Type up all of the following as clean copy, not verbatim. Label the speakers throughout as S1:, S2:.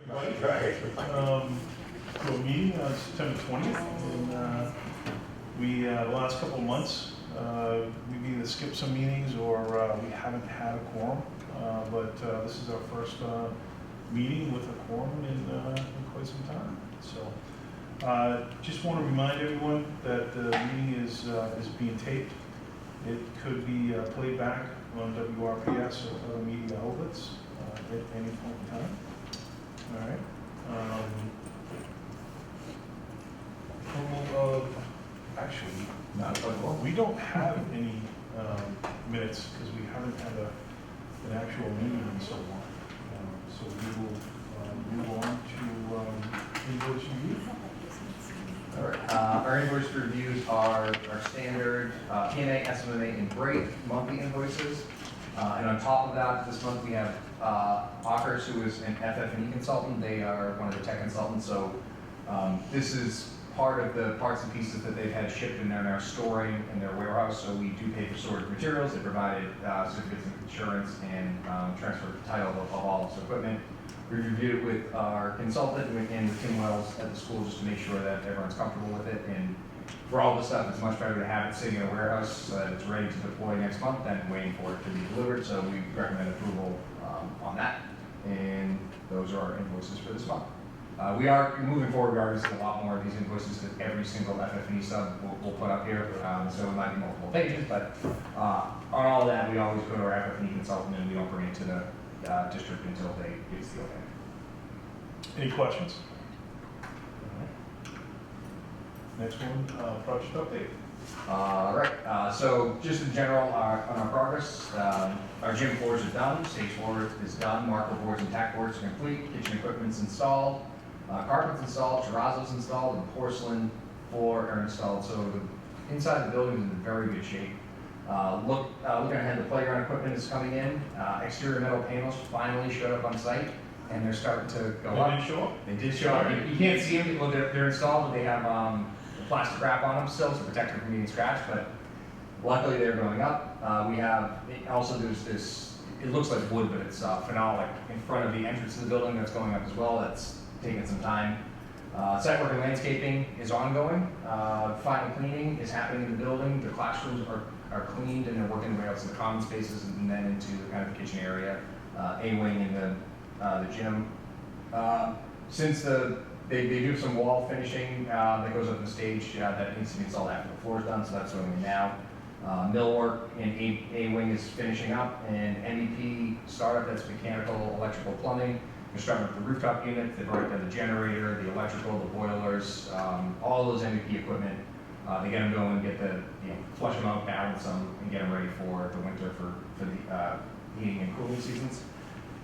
S1: Right. To a meeting on September 20th, and the last couple of months, we've either skipped some meetings or we haven't had a quorum, but this is our first meeting with a quorum in quite some time. So just want to remind everyone that the meeting is being taped. It could be played back on WRPS or other media outlets at any point in time. All right. Actually, we don't have any minutes because we haven't had an actual meeting in so long. So we will move on to invoice review.
S2: All right. Our invoice reviews are our standard P&A, estimate, and break monthly invoices. And on top of that, this month we have Ockers, who is an FF&E consultant. They are one of the tech consultants. So this is part of the parts and pieces that they've had shipped and they're now storing in their warehouse. So we do pay for storage materials. They provided certificates of insurance and transfer title of all this equipment. We reviewed it with our consultant and with Tim Wells at the school just to make sure that everyone's comfortable with it. And for all this stuff, it's much better to have it sitting in a warehouse so that it's ready to deploy next month than waiting for it to be delivered. So we recommend approval on that. And those are our invoices for this month. We are moving forward. We are using a lot more of these invoices that every single FF&E sub we'll put up here. So it might be multiple pages, but on all of that, we always go to our FF&E consultant and we don't bring it to the district until they give us the okay.
S1: Any questions? Next one, project update.
S2: All right, so just in general, on our progress, our gym floors are done, stage 4 is done, marker boards and tack boards are complete, kitchen equipment's installed, carpet's installed, terrazzo's installed, and porcelain floor are installed. So the inside the building is in very good shape. Looking ahead, the playground equipment is coming in. Exterior metal panels finally showed up on site, and they're starting to go up.
S1: They did show up?
S2: They did show up. You can't see them. Well, they're installed, but they have plastic wrap on them still to protect them from getting scratched. But luckily, they're going up. We have also there's this. It looks like wood, but it's phenolic in front of the entrance of the building that's going up as well. That's taking some time. Site work and landscaping is ongoing. Final cleaning is happening in the building. The classrooms are cleaned and they're working their way out to the common spaces and then into the kind of kitchen area, A-wing and the gym. Since they do some wall finishing that goes up on the stage that needs to be installed after the floor is done, so that's going in now. Millwork in A-wing is finishing up, and MEP startup, that's mechanical, electrical, plumbing. They're starting with the rooftop units. They've already done the generator, the electrical, the boilers, all those MEP equipment. They get them going, flush them out, balance them, and get them ready for the winter for the heating and cooling seasons.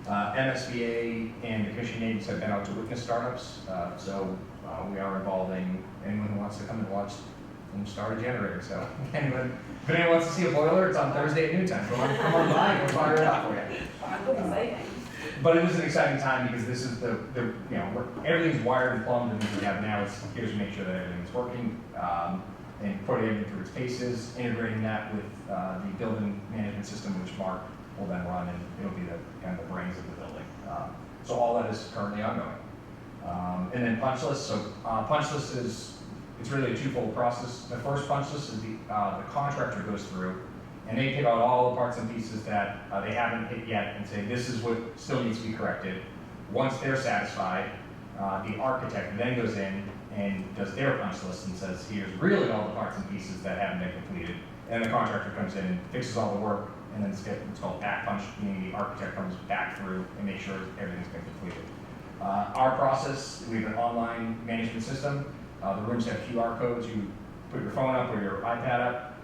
S2: MSBA and the commissioning agents have been out to witness startups, so we are involving anyone who wants to come and watch them start a generator. So if anyone wants to see a boiler, it's on Thursday at noontime. Come on by, we'll fire it up for you. But it was an exciting time because this is everything's wired and plumbed, and what we have now is here to make sure that everything's working and putting everything through its paces, integrating that with the building management system, which Mark will then run, and it'll be the kind of the brains of the building. So all that is currently ongoing. And then Punchlist. So Punchlist it's really a twofold process. The first Punchlist is the contractor goes through, and they pick out all the parts and pieces that they haven't hit yet and say, this is what still needs to be corrected. Once they're satisfied, the architect then goes in and does their punch list and says, here's really all the parts and pieces that haven't been completed. And the contractor comes in and fixes all the work, and then it's called back punch, meaning the architect comes back through and makes sure everything's been completed. Our process, we have an online management system. The rooms have QR codes. You put your phone up or your iPad up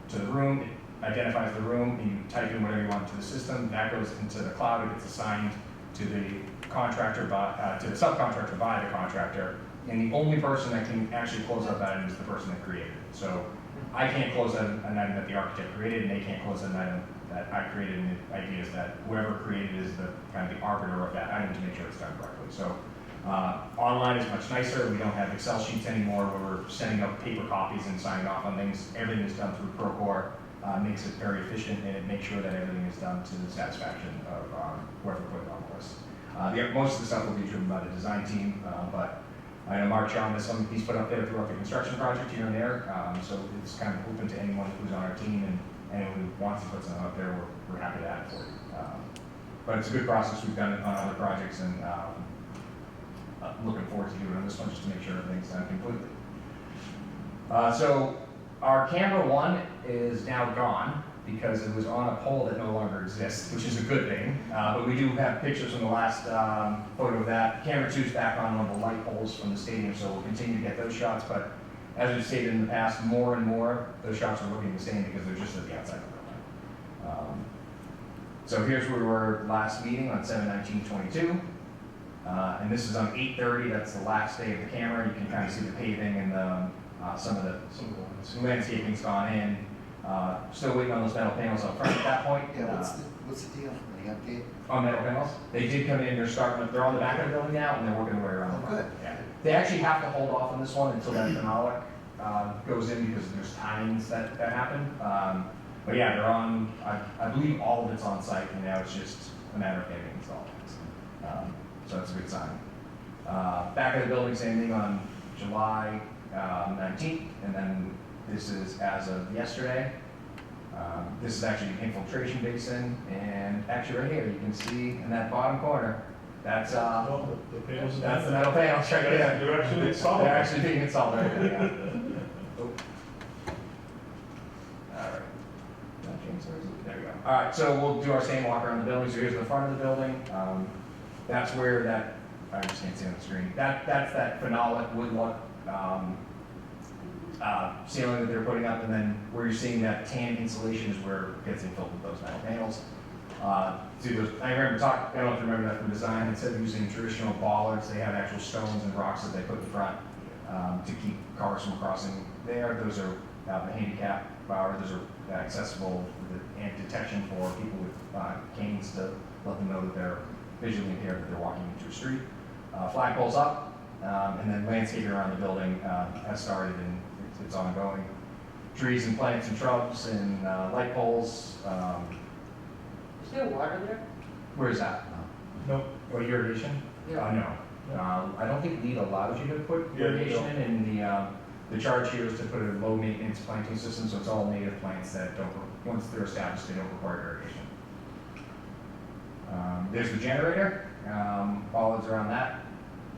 S2: to the room, it identifies the room, and you type in whatever you want to the system. That goes into the cloud. It gets assigned to the contractor to the subcontractor by the contractor, and the only person that can actually close out that item is the person that created it. So I can't close out an item that the architect created, and they can't close out an item that I created. And the idea is that whoever created is the kind of the arbiter of that item to make sure it's done correctly. So online is much nicer. We don't have Excel sheets anymore where we're sending out paper copies and signing off on things. Everything is done through Procore. Makes it very efficient, and it makes sure that everything is done to the satisfaction of whoever put it on the list. Most of the stuff will be driven by the design team, but I know Mark John has some he's put up there throughout the construction project here and there, so it's kind of open to anyone who's on our team and anyone who wants to put something up there, we're happy to add it for you. But it's a good process. We've done it on other projects, and looking forward to doing it on this one just to make sure everything's done completely. So our camera one is now gone because it was on a pole that no longer exists, which is a good thing. But we do have pictures from the last photo of that. Camera 2 is back on one of the light poles from the stadium, so we'll continue to get those shots. But as we've stated in the past, more and more, those shots are looking the same because they're just at the outside of the building. So here's where we were last meeting on 7/19/22. And this is on 8/30, that's the last day of the camera. You can kind of see the paving and some of the landscaping's gone in. Still waiting on those metal panels up front at that point.
S3: Yeah, what's the deal? Any update?
S2: On metal panels? They did come in, they're on the back of the building now, and they're working their way around the
S3: Oh,
S2: front.
S3: good.
S2: Yeah. They actually have to hold off on this one until that phenolic goes in because there's timings that happen. But yeah, they're on, I believe all of it's on site, and now it's just a matter of getting it installed. So that's a good sign. Back of the building, same thing on July 19th, and then this is as of yesterday. This is actually an infiltration basin, and actually right here, you can see in that bottom corner, that's
S1: The panels.
S2: the metal panels right there.
S1: They're actually installed.
S2: They're actually being installed right there, yeah. Oh. All right. There we go. All right, so we'll do our same walk around the building. So here's the front of the building. That's where that, I just can't see on the screen. That's that phenolic wood look ceiling that they're putting up, and then where you're seeing that tan insulation is where it gets infilled with those metal panels. I remember I don't know if you remember that from design, instead of using traditional bollards, they have actual stones and rocks that they put in front to keep cars from crossing there. Those are the handicap bar, those are accessible and detection for people with canes to let them know that they're visually impaired, that they're walking into a street. Flagpoles up, and then landscaping around the building has started and it's ongoing. Trees and plants and shrubs and light poles.
S4: Is there water there?
S2: Where is that? Nope. Or irrigation? No. I don't think LEED allows you to put
S1: Yeah,
S2: irrigation in, and the charge here is to put a low maintenance planting system, so it's all native plants that don't, once they're established, they don't require irrigation. There's the generator, bollards around that.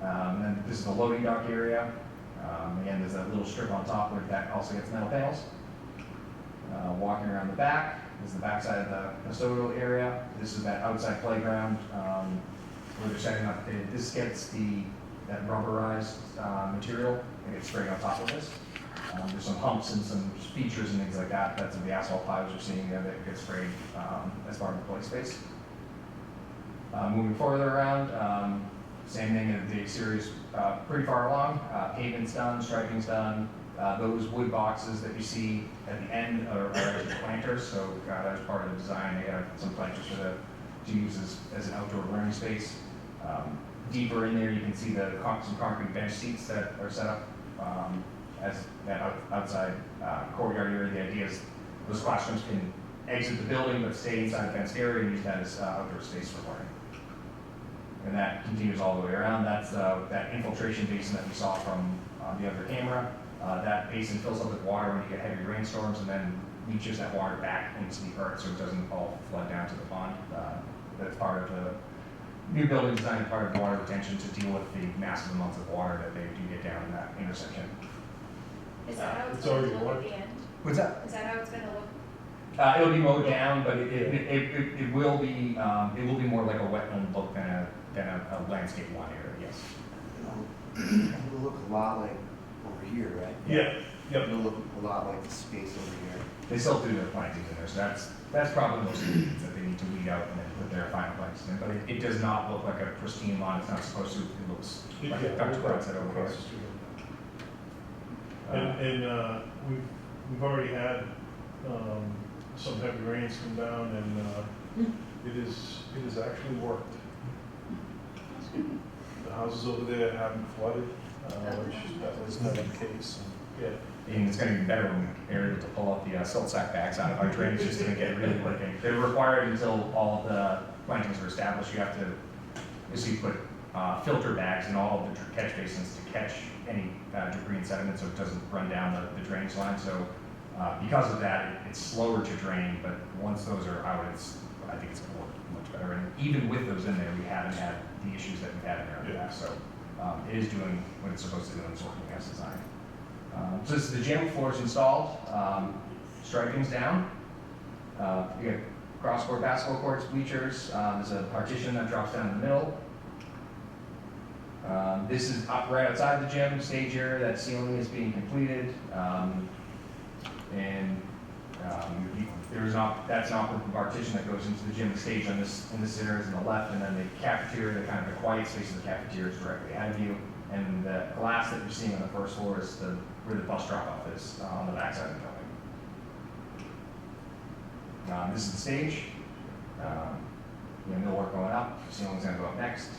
S2: And then this is the loading dock area. Again, there's that little strip on top where that also gets metal panels. Walking around the back, this is the back side of the custodial area. This is that outside playground where they're setting up. This gets that rubberized material that gets sprayed on top of this. There's some humps and some features and things like that. That's the asphalt piles you're seeing there that get sprayed as part of the play space. Moving further around, same thing, the exterior is pretty far along. Pavement's done, striping's done. Those wood boxes that you see at the end are actually planters, so that was part of the design. They have some planters to use as an outdoor learning space. Deeper in there, you can see some concrete bench seats that are set up as that outside courtyard area. The idea is those classrooms can exit the building but stay inside the fenced area and use that as outdoor space for learning. And that continues all the way around. That's that infiltration basin that we saw from the other camera. That basin fills up with water when you get heavy rainstorms and then leaches that water back into the earth so it doesn't all flood down to the pond. That's part of the new building design, part of the water retention to deal with the massive amounts of water that they do get down in that intersection.
S5: Is that how
S1: It's
S5: it's going
S1: already
S5: to look at
S1: worked.
S5: the end?
S2: What's that?
S5: Is that how it's going to look?
S2: It'll be mowed down, but it will be more like a wetland look than a landscape lawn area. Yes.
S3: It'll look a lot like over here, right?
S1: Yeah, yep.
S3: It'll look a lot like the space over here.
S2: They still do their plantings in there, so that's probably most of the weeds that they need to weed out and then put their final plantings in. But it does not look like a pristine lawn. It's not supposed to. It looks like a Dr. Brown said over here.
S1: And we've already had some heavy rains come down, and it has actually worked. The houses over there haven't flooded, which that was never the case. Yeah.
S2: And it's going to be better when we're able to pull out the silt sack bags out of our drainage system and get it really working. They're required until all of the plantings are established. You have to is you put filter bags in all of the catch basins to catch any debris and sediment so it doesn't run down the drainage line. So because of that, it's slower to drain, but once those are out, I think it's going to work much better. And even with those in there, we haven't had the issues that we've had in there in the past. So it is doing what it's supposed to do and it's working as designed. So this is the gym, floors installed, striping's down. You got cross-court basketball courts, bleachers. There's a partition that drops down in the middle. This is up right outside the gym stage area. That ceiling is being completed, that's an awkward partition that goes into the gym stage in this area is on the left, and then the cafeteria, the kind of the quiet space of the cafeteria is directly ahead of you, and the glass that you're seeing on the first floor is where the bus drop-off is on the back side of the building. This is the stage. Millwork going up. Ceiling's going to go up next.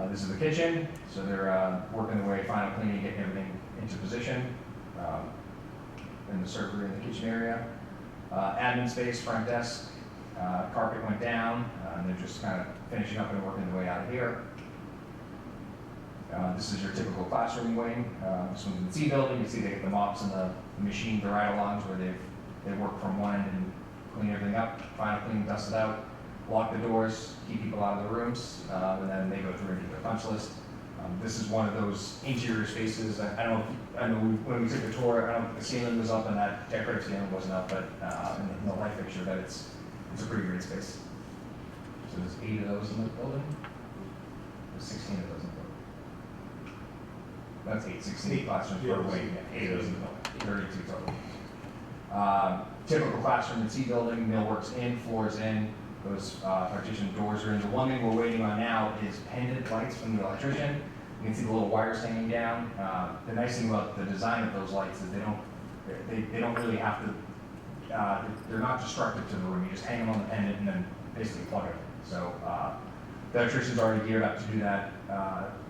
S2: This is the kitchen, so they're working their way, final cleaning, getting everything into position. In the server in the kitchen area. Admin space, front desk, carpet went down, and they're just kind of finishing up and working their way out of here. This is your typical classroom wing. This one's in the C building. You see they get the mops and the machine, the ride-alongs where they work from one end and clean everything up, final clean, dust it out, lock the doors, keep people out of the rooms, and then they go through and do their punch list. This is one of those interior spaces. I know when we took the tour, I don't think the ceiling was up and that decorative ceiling wasn't up, but in the light fixture, but it's a pretty great space. So there's 8 of those in the building. There's 16 of those in the building. That's 8, 16 classrooms per wing, 8 of those in the building, 32 total. Typical classroom in C building, millwork's in, floors in, those partition doors are in. The one thing we're waiting on now is pendant lights from the electrician. You can see the little wires hanging down. The nice thing about the design of those lights is they don't really have to, they're not destructive to the room. You just hang them on the pendant and then basically plug it. So the electrician's already geared up to do that,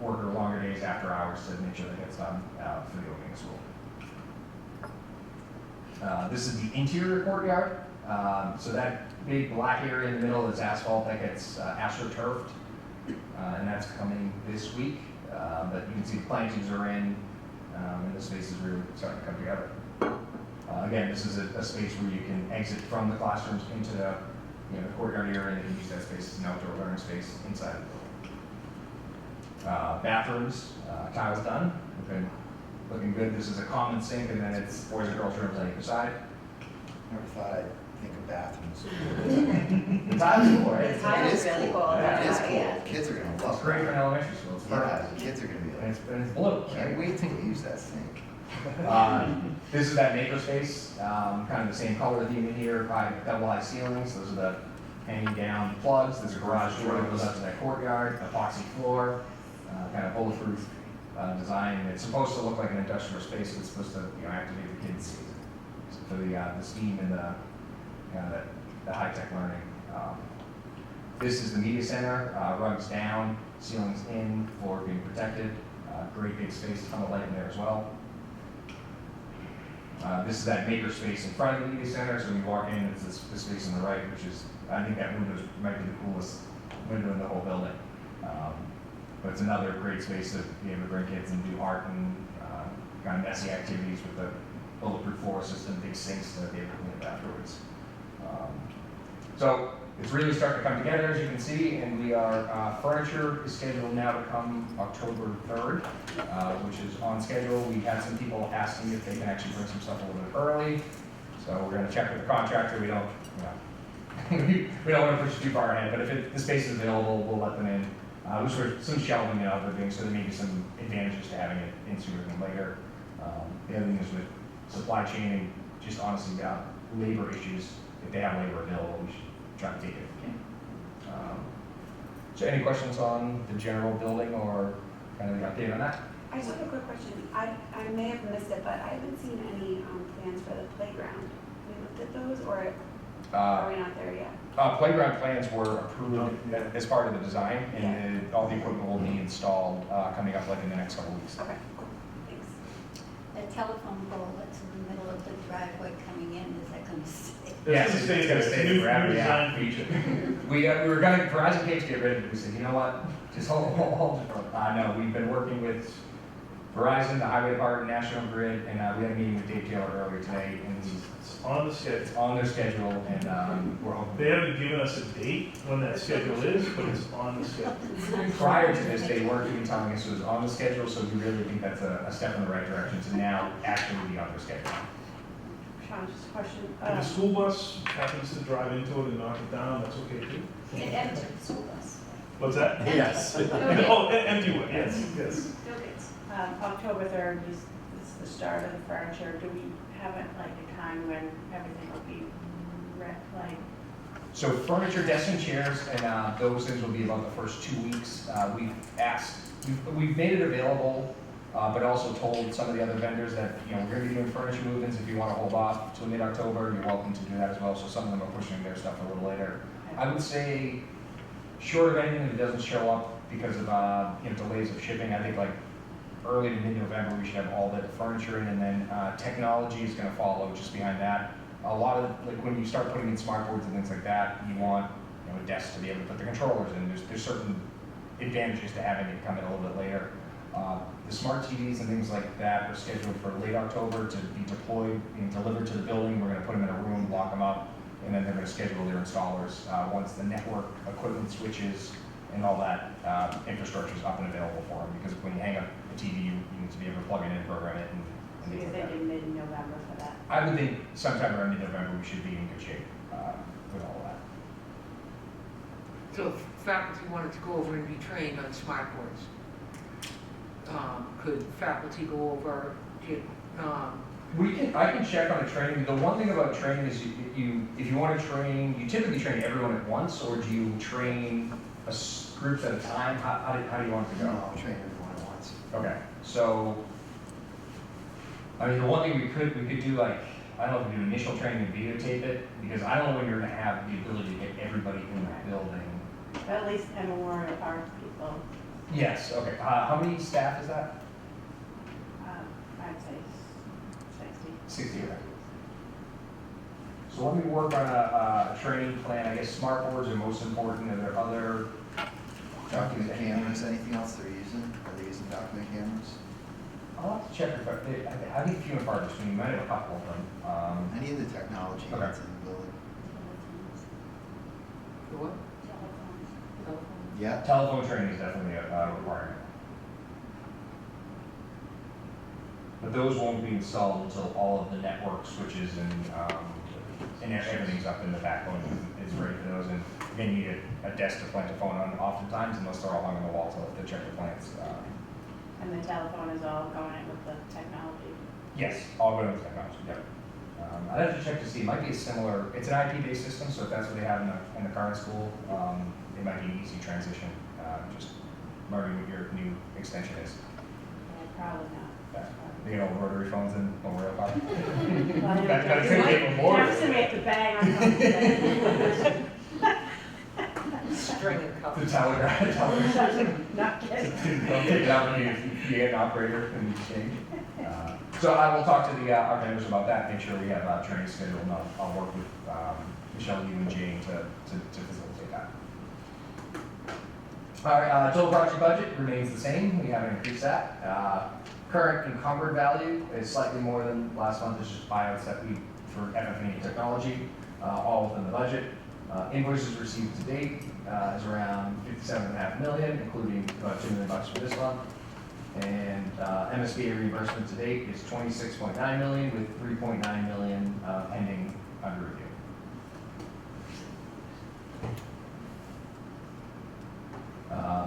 S2: work or longer days after hours to make sure that gets done for the opening of school. This is the interior courtyard. So that big black area in the middle is asphalt that gets astroturfed, and that's coming this week. But you can see the plantings are in, and the space is really starting to come together. Again, this is a space where you can exit from the classrooms into the courtyard area, and you can use that space as an outdoor learning space inside the building. Bathrooms, tiles done, looking good. This is a common sink, and then it's boys and girls rooms on either side.
S3: Never thought I'd think of bathrooms.
S2: The tiles are cool, right?
S5: The tile is really cool.
S2: Yeah.
S3: It is
S5: Yeah.
S3: cool. Kids are gonna
S2: It's
S3: love
S2: great
S3: it.
S2: for an elementary school. It's
S3: Yeah,
S2: perfect.
S3: the kids are gonna be
S2: And
S3: like,
S2: it's blue.
S3: can't wait till you use that sink.
S2: This is that makerspace, kind of the same color theme in here, double high ceilings. Those are the hanging down plugs. There's a garage door that goes up to that courtyard, epoxy floor, kind of bulletproof design. It's supposed to look like an industrial space. It's supposed to activate the kids for the steam and the high-tech learning. This is the media center, rugs down, ceilings in, floor being protected. Great big space, ton of light in there as well. This is that maker space in front of the media center, so when you walk in, it's the space on the right, which is, I think that window might be the coolest window in the whole building. But it's another great space to be able to bring kids and do art and kind of messy activities with the bulletproof floor system, big sinks to be able to clean up afterwards. So it's really starting to come together, as you can see, and we are, furniture is scheduled now to come October 3rd, which is on schedule. We had some people asking if they can actually bring some stuff a little bit early, so we're gonna check with the contractor. We don't, we don't wanna push too far ahead, but if the space is available, we'll let them in. There's sort of some shelving and other things, so there may be some advantages to having it in sooner than later. The other thing is with supply chain and just honestly labor issues. If they have labor available, we should try to take it if we can. So any questions on the general building or kind of the update on that?
S6: I just have a quick question. I may have missed it, but I haven't seen any plans for the playground. Have we looked at those, or are we not there yet?
S2: Playground plans were approved as part of the design, and all the equipment will be installed coming up like in the next couple of weeks.
S6: Okay, cool. Thanks.
S5: The telephone pole that's in the middle of the driveway coming in, is that gonna stay?
S2: Yes,
S1: It's
S2: it's gonna stay there forever,
S1: new
S2: yeah.
S1: design feature.
S2: We were gonna, Verizon came to get rid of it, we said, you know what, just hold it. No, we've been working with Verizon, the Highway Department, National Grid, and we had a meeting with Dave Taylor earlier today, and
S1: It's on the schedule.
S2: it's on their schedule, and we're hoping.
S1: They haven't given us a date when that schedule is, but it's on the schedule.
S2: Prior to this, they weren't even telling us it was on the schedule, so we really think that's a step in the right direction to now actually be on their schedule.
S6: Sean, just a question.
S1: If the school bus happens to drive into it and knock it down, that's okay too.
S5: It entered the school bus.
S1: What's that?
S3: Yes.
S1: Oh, empty one, yes, yes.
S5: No bids.
S6: October 3rd is the start of the furniture. Do we have it like a time when everything will be like?
S2: So furniture, desks and chairs, and those things will be about the first 2 weeks. We've made it available, but also told some of the other vendors that, you know, we're gonna be doing furniture movements. If you wanna hold off till mid-October, you're welcome to do that as well. So some of them are pushing their stuff a little later. I would say, short of anything that doesn't show up because of, you know, delays of shipping, I think like early to mid-November, we should have all the furniture in, and then technology is gonna follow just behind that. A lot of, like, when you start putting in smart boards and things like that, you want, you know, a desk to be able to put the controllers in. There's certain advantages to having it come in a little bit later. The smart TVs and things like that are scheduled for late October to be deployed and delivered to the building. We're gonna put them in a room, lock them up, and then they're gonna schedule their installers once the network equipment switches and all that infrastructure is up and available for them. Because when you hang up a TV, you need to be able to plug it in, program it, and
S6: So
S2: things
S6: you're
S2: like that.
S6: thinking mid-November for that?
S2: I would think sometime around mid-November, we should be in good shape with all of that.
S4: So if faculty wanted to go over and be trained on smart boards, could faculty go over,
S2: I can check on the training. The one thing about training is if you want to train, you typically train everyone at once, or do you train groups at a time? How do you want it to
S3: No,
S2: go?
S3: I'll train everyone at once.
S2: Okay, so, I mean, the one thing we could do, like, I don't know if we do initial training and videotape it, because I don't know when you're gonna have the ability to get everybody in the building.
S6: At least Memorial Park people,
S2: Yes, okay. How many staff is that?
S6: I'd say 60.
S2: 60, okay. So let me work on a training plan. I guess smart boards are most important. Are there other
S3: Document cameras, anything else they're using? Are they using document cameras?
S2: I'll have to check if I think few and far between. You might have a couple of them.
S3: Any of the technology
S2: Okay.
S3: that's in the building?
S4: the what?
S5: Telephones.
S3: Yeah?
S2: Telephone training is definitely a requirement. But those won't be installed until all of the network switches and everything's up in the backbone is ready for those. And again, you need a desk to plant a phone on oftentimes, unless they're all hung on the wall to check the plants.
S6: And the telephone is all going in with the technology.
S2: Yes, all going with technology, yep. I'd have to check to see, it might be a similar, it's an IP-based system, so if that's what they have in the current school, it might be an easy transition, just learning what your new extension is.
S6: Yeah, probably not.
S2: They get all rotary phones in Memorial Park.
S6: Well,
S2: That's gonna take Memorial.
S6: Jefferson, we have to bang on something.
S4: String and cup.
S2: The telegraph.
S6: Not kidding.
S2: Don't take it out when you get an operator and you change. So I will talk to our vendors about that, make sure we have training scheduled, and I'll work with Michelle, you and Jane to facilitate that. All right, total project budget remains the same, we haven't increased that. Current encumbered value is slightly more than last month, it's just buyouts that we, for FF&E technology, all within the budget. Invoices received to date is around $57.5 million, including about $2 million for this month. And MSBA reimbursement to date is $26.9 million, with $3.9 million pending under review.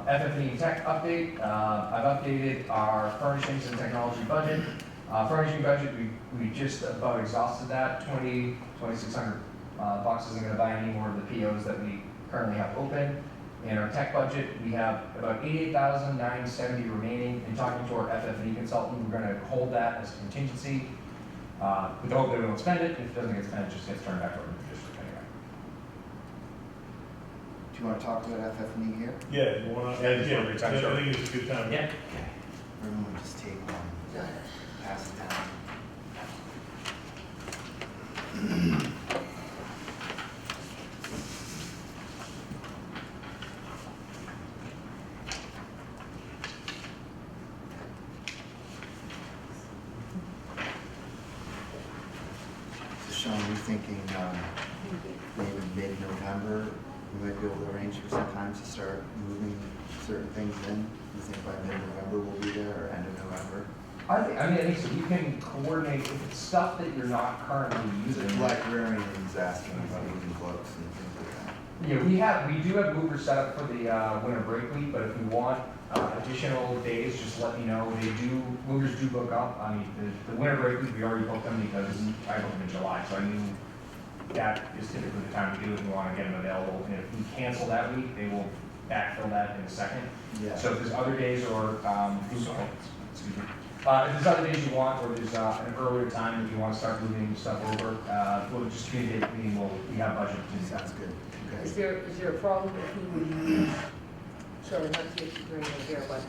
S2: FF&E tech update. I've updated our furnishings and technology budget. Furnishing budget, we just about exhausted that. 2,600 bucks isn't going to buy any more of the POs that we currently have open. In our tech budget, we have about $88,970 remaining. In talking to our FF&E consultant, we're going to hold that as contingency with the hope that we won't spend it. If it doesn't get spent, it just gets turned back over to the district anyway.
S3: Do you want to talk about FF&E here?
S1: Yeah, you wanna,
S2: Yeah, just wanna
S1: I
S2: retouch it.
S1: think it's a good time.
S2: Yeah.
S3: Everyone just take one, pass it down. So Sean, we're thinking maybe mid-November, we might be able to arrange for some time to start moving certain things in. You think by mid-November we'll be there, or end of November?
S2: I think so. You can coordinate if it's stuff that you're not currently
S3: The
S2: using.
S3: librarian was asking about moving books and things like that.
S2: Yeah, we do have movers set up for the winter break week, but if you want additional days, just let me know. Movers do book up. I mean, the winter break week, we already booked them because I booked them in July, so I knew that is typically the time to do it, and we want to get them available. And if we cancel that week, they will backfill that in a second.
S3: Yeah.
S2: So if there's other days or, excuse me. If there's other days you want, or there's an earlier time if you want to start moving stuff over, we'll just communicate with me, we have budget to do that.
S3: Sounds good.
S4: Is
S3: Okay.
S4: there a problem if we would use, sorry, not to get you bring it here, but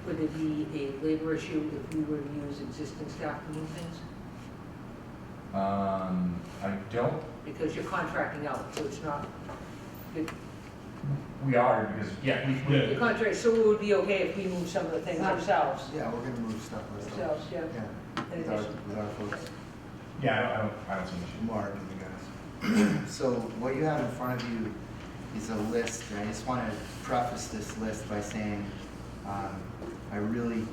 S4: would it be a labor issue if we were to use existing staff to move things?
S2: I don't,
S4: Because you're contracting out, so it's not,
S2: we are, because,
S4: the contract, so it would be okay if we move some of the things ourselves.
S3: Yeah, we're gonna move stuff ourselves.
S4: Ourselves, yeah.
S3: Yeah,
S4: In
S3: with our,
S4: addition.
S3: with our folks,
S2: yeah, I don't see an issue.
S3: Mark and the guys. So what you have in front of you is a list, and I just wanna preface this list by saying, I really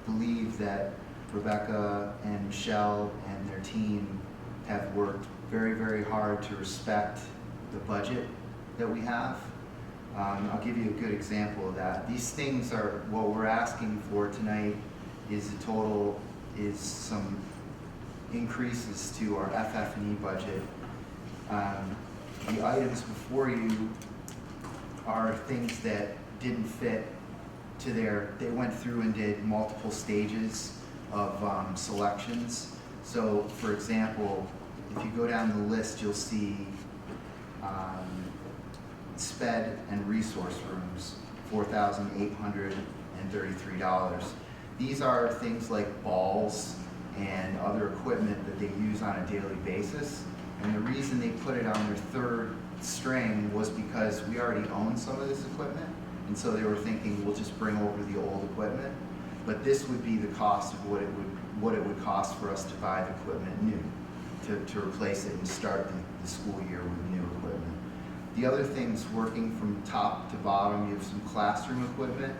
S3: believe that Rebecca and Michelle and their team have worked very, very hard to respect the budget that we have. I'll give you a good example of that. These things are, what we're asking for tonight is some increases to our FF&E budget. The items before you are things that didn't fit to they went through and did multiple stages of selections. So for example, if you go down the list, you'll see sped and resource rooms, $4,833. These are things like balls and other equipment that they use on a daily basis. And the reason they put it on their third string was because we already own some of this equipment. And so they were thinking, we'll just bring over the old equipment. But this would be the cost of what it would cost for us to buy the equipment new, to replace it and start the school year with new equipment. The other things, working from top to bottom, you have some classroom equipment,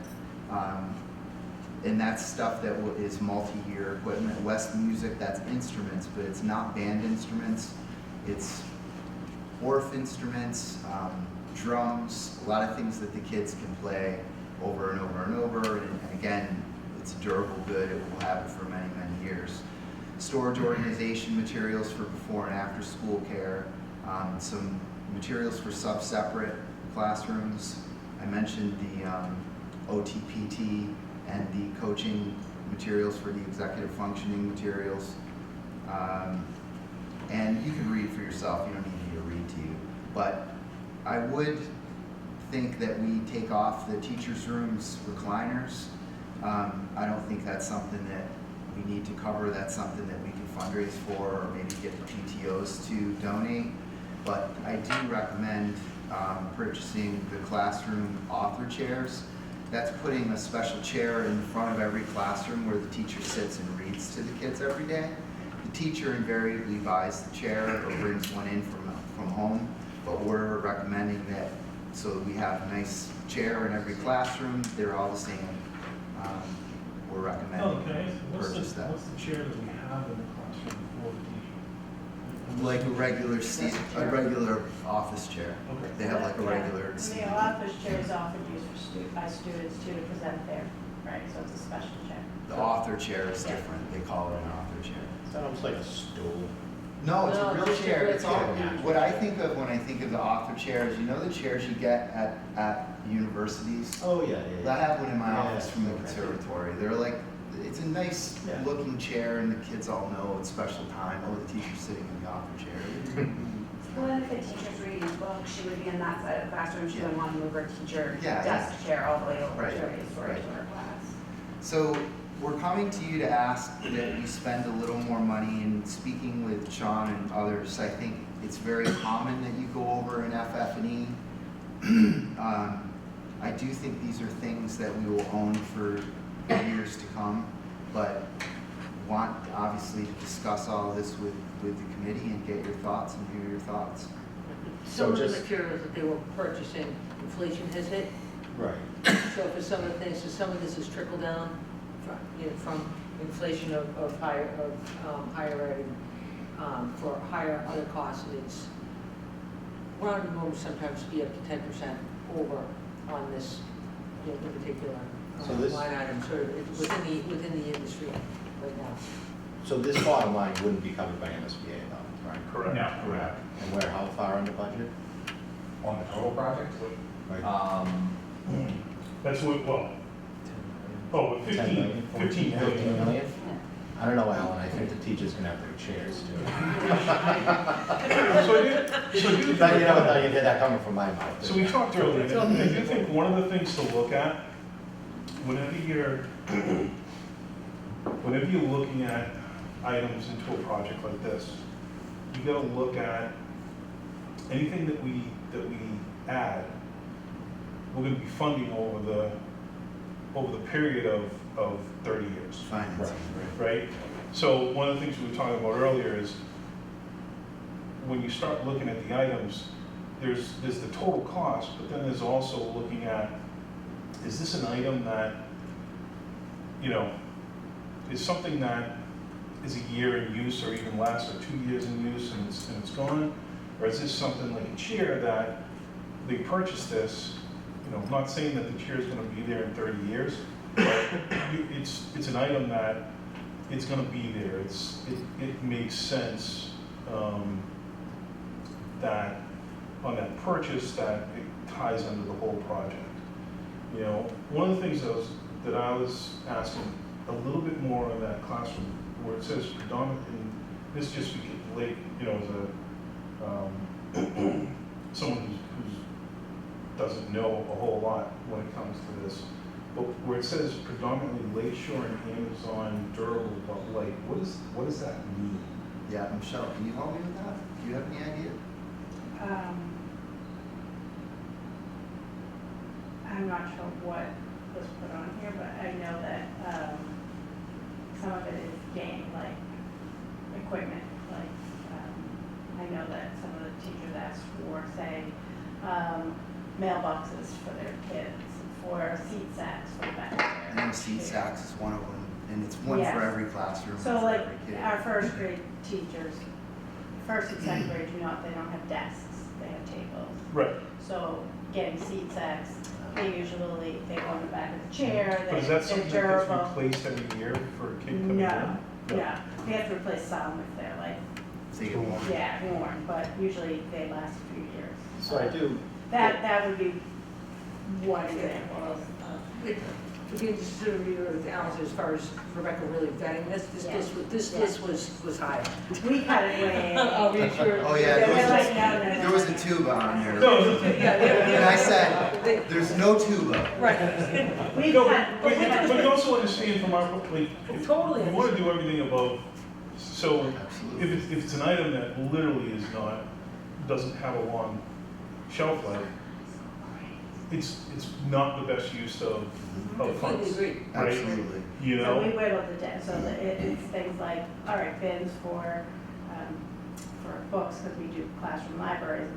S3: and that's stuff that is multi-year equipment. West Music, that's instruments, but it's not band instruments. It's Orff instruments, drums, a lot of things that the kids can play over and over and over, and again, it's a durable good, it will have it for many, many years. Storage organization materials for before and after school care, some materials for sub-separate classrooms. I mentioned the OTPT and the coaching materials for the executive functioning materials. And you can read for yourself, you don't need me to read to you. But I would think that we take off the teachers' rooms recliners. I don't think that's something that we need to cover. That's something that we can fundraise for, or maybe get the PTOs to donate. But I do recommend purchasing the classroom author chairs. That's putting a special chair in front of every classroom where the teacher sits and reads to the kids every day. The teacher invariably buys the chair or brings one in from home, but we're recommending that so that we have a nice chair in every classroom. They're all the same. We're recommending purchase that.
S1: What's the chair that we have in the classroom for the teacher?
S3: Like a regular seat, a regular office chair.
S1: Okay.
S3: They have like a regular
S7: And
S3: seat.
S7: the office chair is often used by students too to present there, right? So it's a special chair.
S3: The author chair is different. They call it an author chair.
S8: Sounds like a stool.
S3: No, it's
S4: No,
S3: a real
S4: it's a
S3: chair.
S4: real
S3: It's all,
S4: chair.
S3: what I think of when I think of the author chairs, you know the chairs you get at universities?
S8: Oh, yeah,
S3: I have one in my
S8: Yeah,
S3: office from the
S8: okay.
S3: conservatory. They're like, it's a nice
S8: Yeah.
S3: looking chair and the kids all know it's special time. Oh, the teacher's sitting in the author chair.
S6: Well, if a teacher's reading a book, she would be in that side of the classroom, she wouldn't want to move her teacher
S3: Yeah,
S6: desk chair all the way over
S3: Right,
S6: to the storage
S3: right.
S6: for her class.
S3: So we're coming to you to ask that you spend a little more money, and speaking with Sean and others, I think it's very common that you go over an FF&E. I do think these are things that we will own for years to come, but want obviously to discuss all of this with the committee and get your thoughts and hear your thoughts.
S4: Some of the
S8: just-
S4: materials that they were purchasing, inflation has hit.
S8: Right.
S4: So for some of the things, so some of this is trickle down from, from inflation of higher ed, for higher other costs. It's, we're on the move sometimes to be up to 10% over on this, in particular
S8: So this-
S4: line item, sort of it's within the industry right now.
S8: So this bottom line wouldn't be covered by MSBA though, right?
S1: Correct.
S2: No, correct.
S8: And we're how far under budget?
S2: On the total project?
S8: Right.
S1: That's what, well, oh,
S8: 10
S1: 15
S8: million?
S1: 15
S8: 15
S1: million.
S8: million? I don't know, Alan, I think the teachers can have their chairs too. But you never thought you'd hear that coming from my mouth.
S1: So we talked earlier, and I do think one of the things to look at, whenever you're looking at items into a project like this, you gotta look at anything that we add, we're gonna be funding over the period of 30 years.
S3: Financing,
S1: Right? So one of the things we were talking about earlier is when you start looking at the items, there's the total cost, but then there's also looking at, is this an item that, is something that is a year in use or even less, or 2 years in use and it's gone? Or is this something like a chair that they purchased this, I'm not saying that the chair is gonna be there in 30 years, but it's an item that it's gonna be there. It makes sense that on that purchase that it ties under the whole project. One of the things that I was asking a little bit more in that classroom where it says predominant, and this just because late, as a someone who doesn't know a whole lot when it comes to this, but where it says predominantly Lakeshore and Amazon durable, but like, what does that mean?
S3: Yeah, Michelle, can you help me with that? Do you have any idea?
S7: I'm not sure what was put on here, but I know that, some of it is game, like equipment, like, I know that some of the teachers asked for, say, mailboxes for their kids, for seat sacks for the back.
S3: I know seat sacks is one of them, and it's one
S7: Yes.
S3: for every classroom,
S7: So
S3: for
S7: like,
S3: every kid.
S7: our first grade teachers, first and second grade they don't have desks, they have tables.
S1: Right.
S7: So getting seat sacks, they usually, they go in the back of the chair,
S1: But is that
S7: they're
S1: something
S7: durable.
S1: that gets replaced every year for a kid coming in?
S7: No, no, we have to replace some if they're like,
S3: So you get one.
S7: yeah, worn, but usually they last a few years.
S8: So I do,
S7: That would be one example of,
S4: To be interested to read with Alan as far as Rebecca really vetting this was high.
S7: we cut it way.
S4: I'll be sure.
S3: Oh, yeah,
S7: They're like, no.
S3: there was a tuba on there.
S1: No,
S3: And I said, there's no tuba.
S4: Right.
S7: We
S1: No,
S7: cut,
S1: but
S7: we cut.
S1: you also understand from our, like,
S4: Totally
S1: we want to do everything above, so
S3: Absolutely.
S1: if it's an item that literally doesn't have a long shelf life, it's not the best use of
S4: Completely
S1: funds,
S4: agree.
S1: right?
S3: Absolutely.
S7: So we whittled it down, so that it's things like, all right, bins for books, because we do classroom libraries,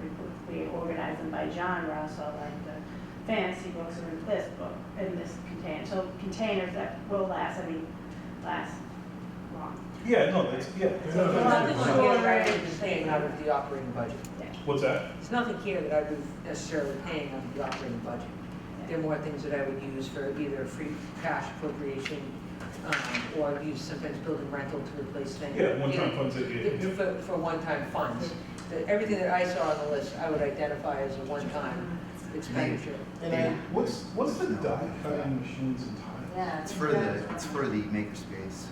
S7: we organize them by genre, so like the fantasy books are in this book, in this container, so containers that will last long.
S1: Yeah, no, that's, yeah.
S4: So there's nothing on here that I would be paying out of the operating budget.
S1: What's that?
S4: There's nothing here that I would necessarily paying out of the operating budget. There are more things that I would use for either free cash appropriation, or use sometimes building rental to replace things.
S1: Yeah, one-time funds that you,
S4: For one-time funds. Everything that I saw on the list, I would identify as a one-time expenditure.
S1: what's the die cutting machines and time?
S5: Yeah.
S3: It's for the makerspace.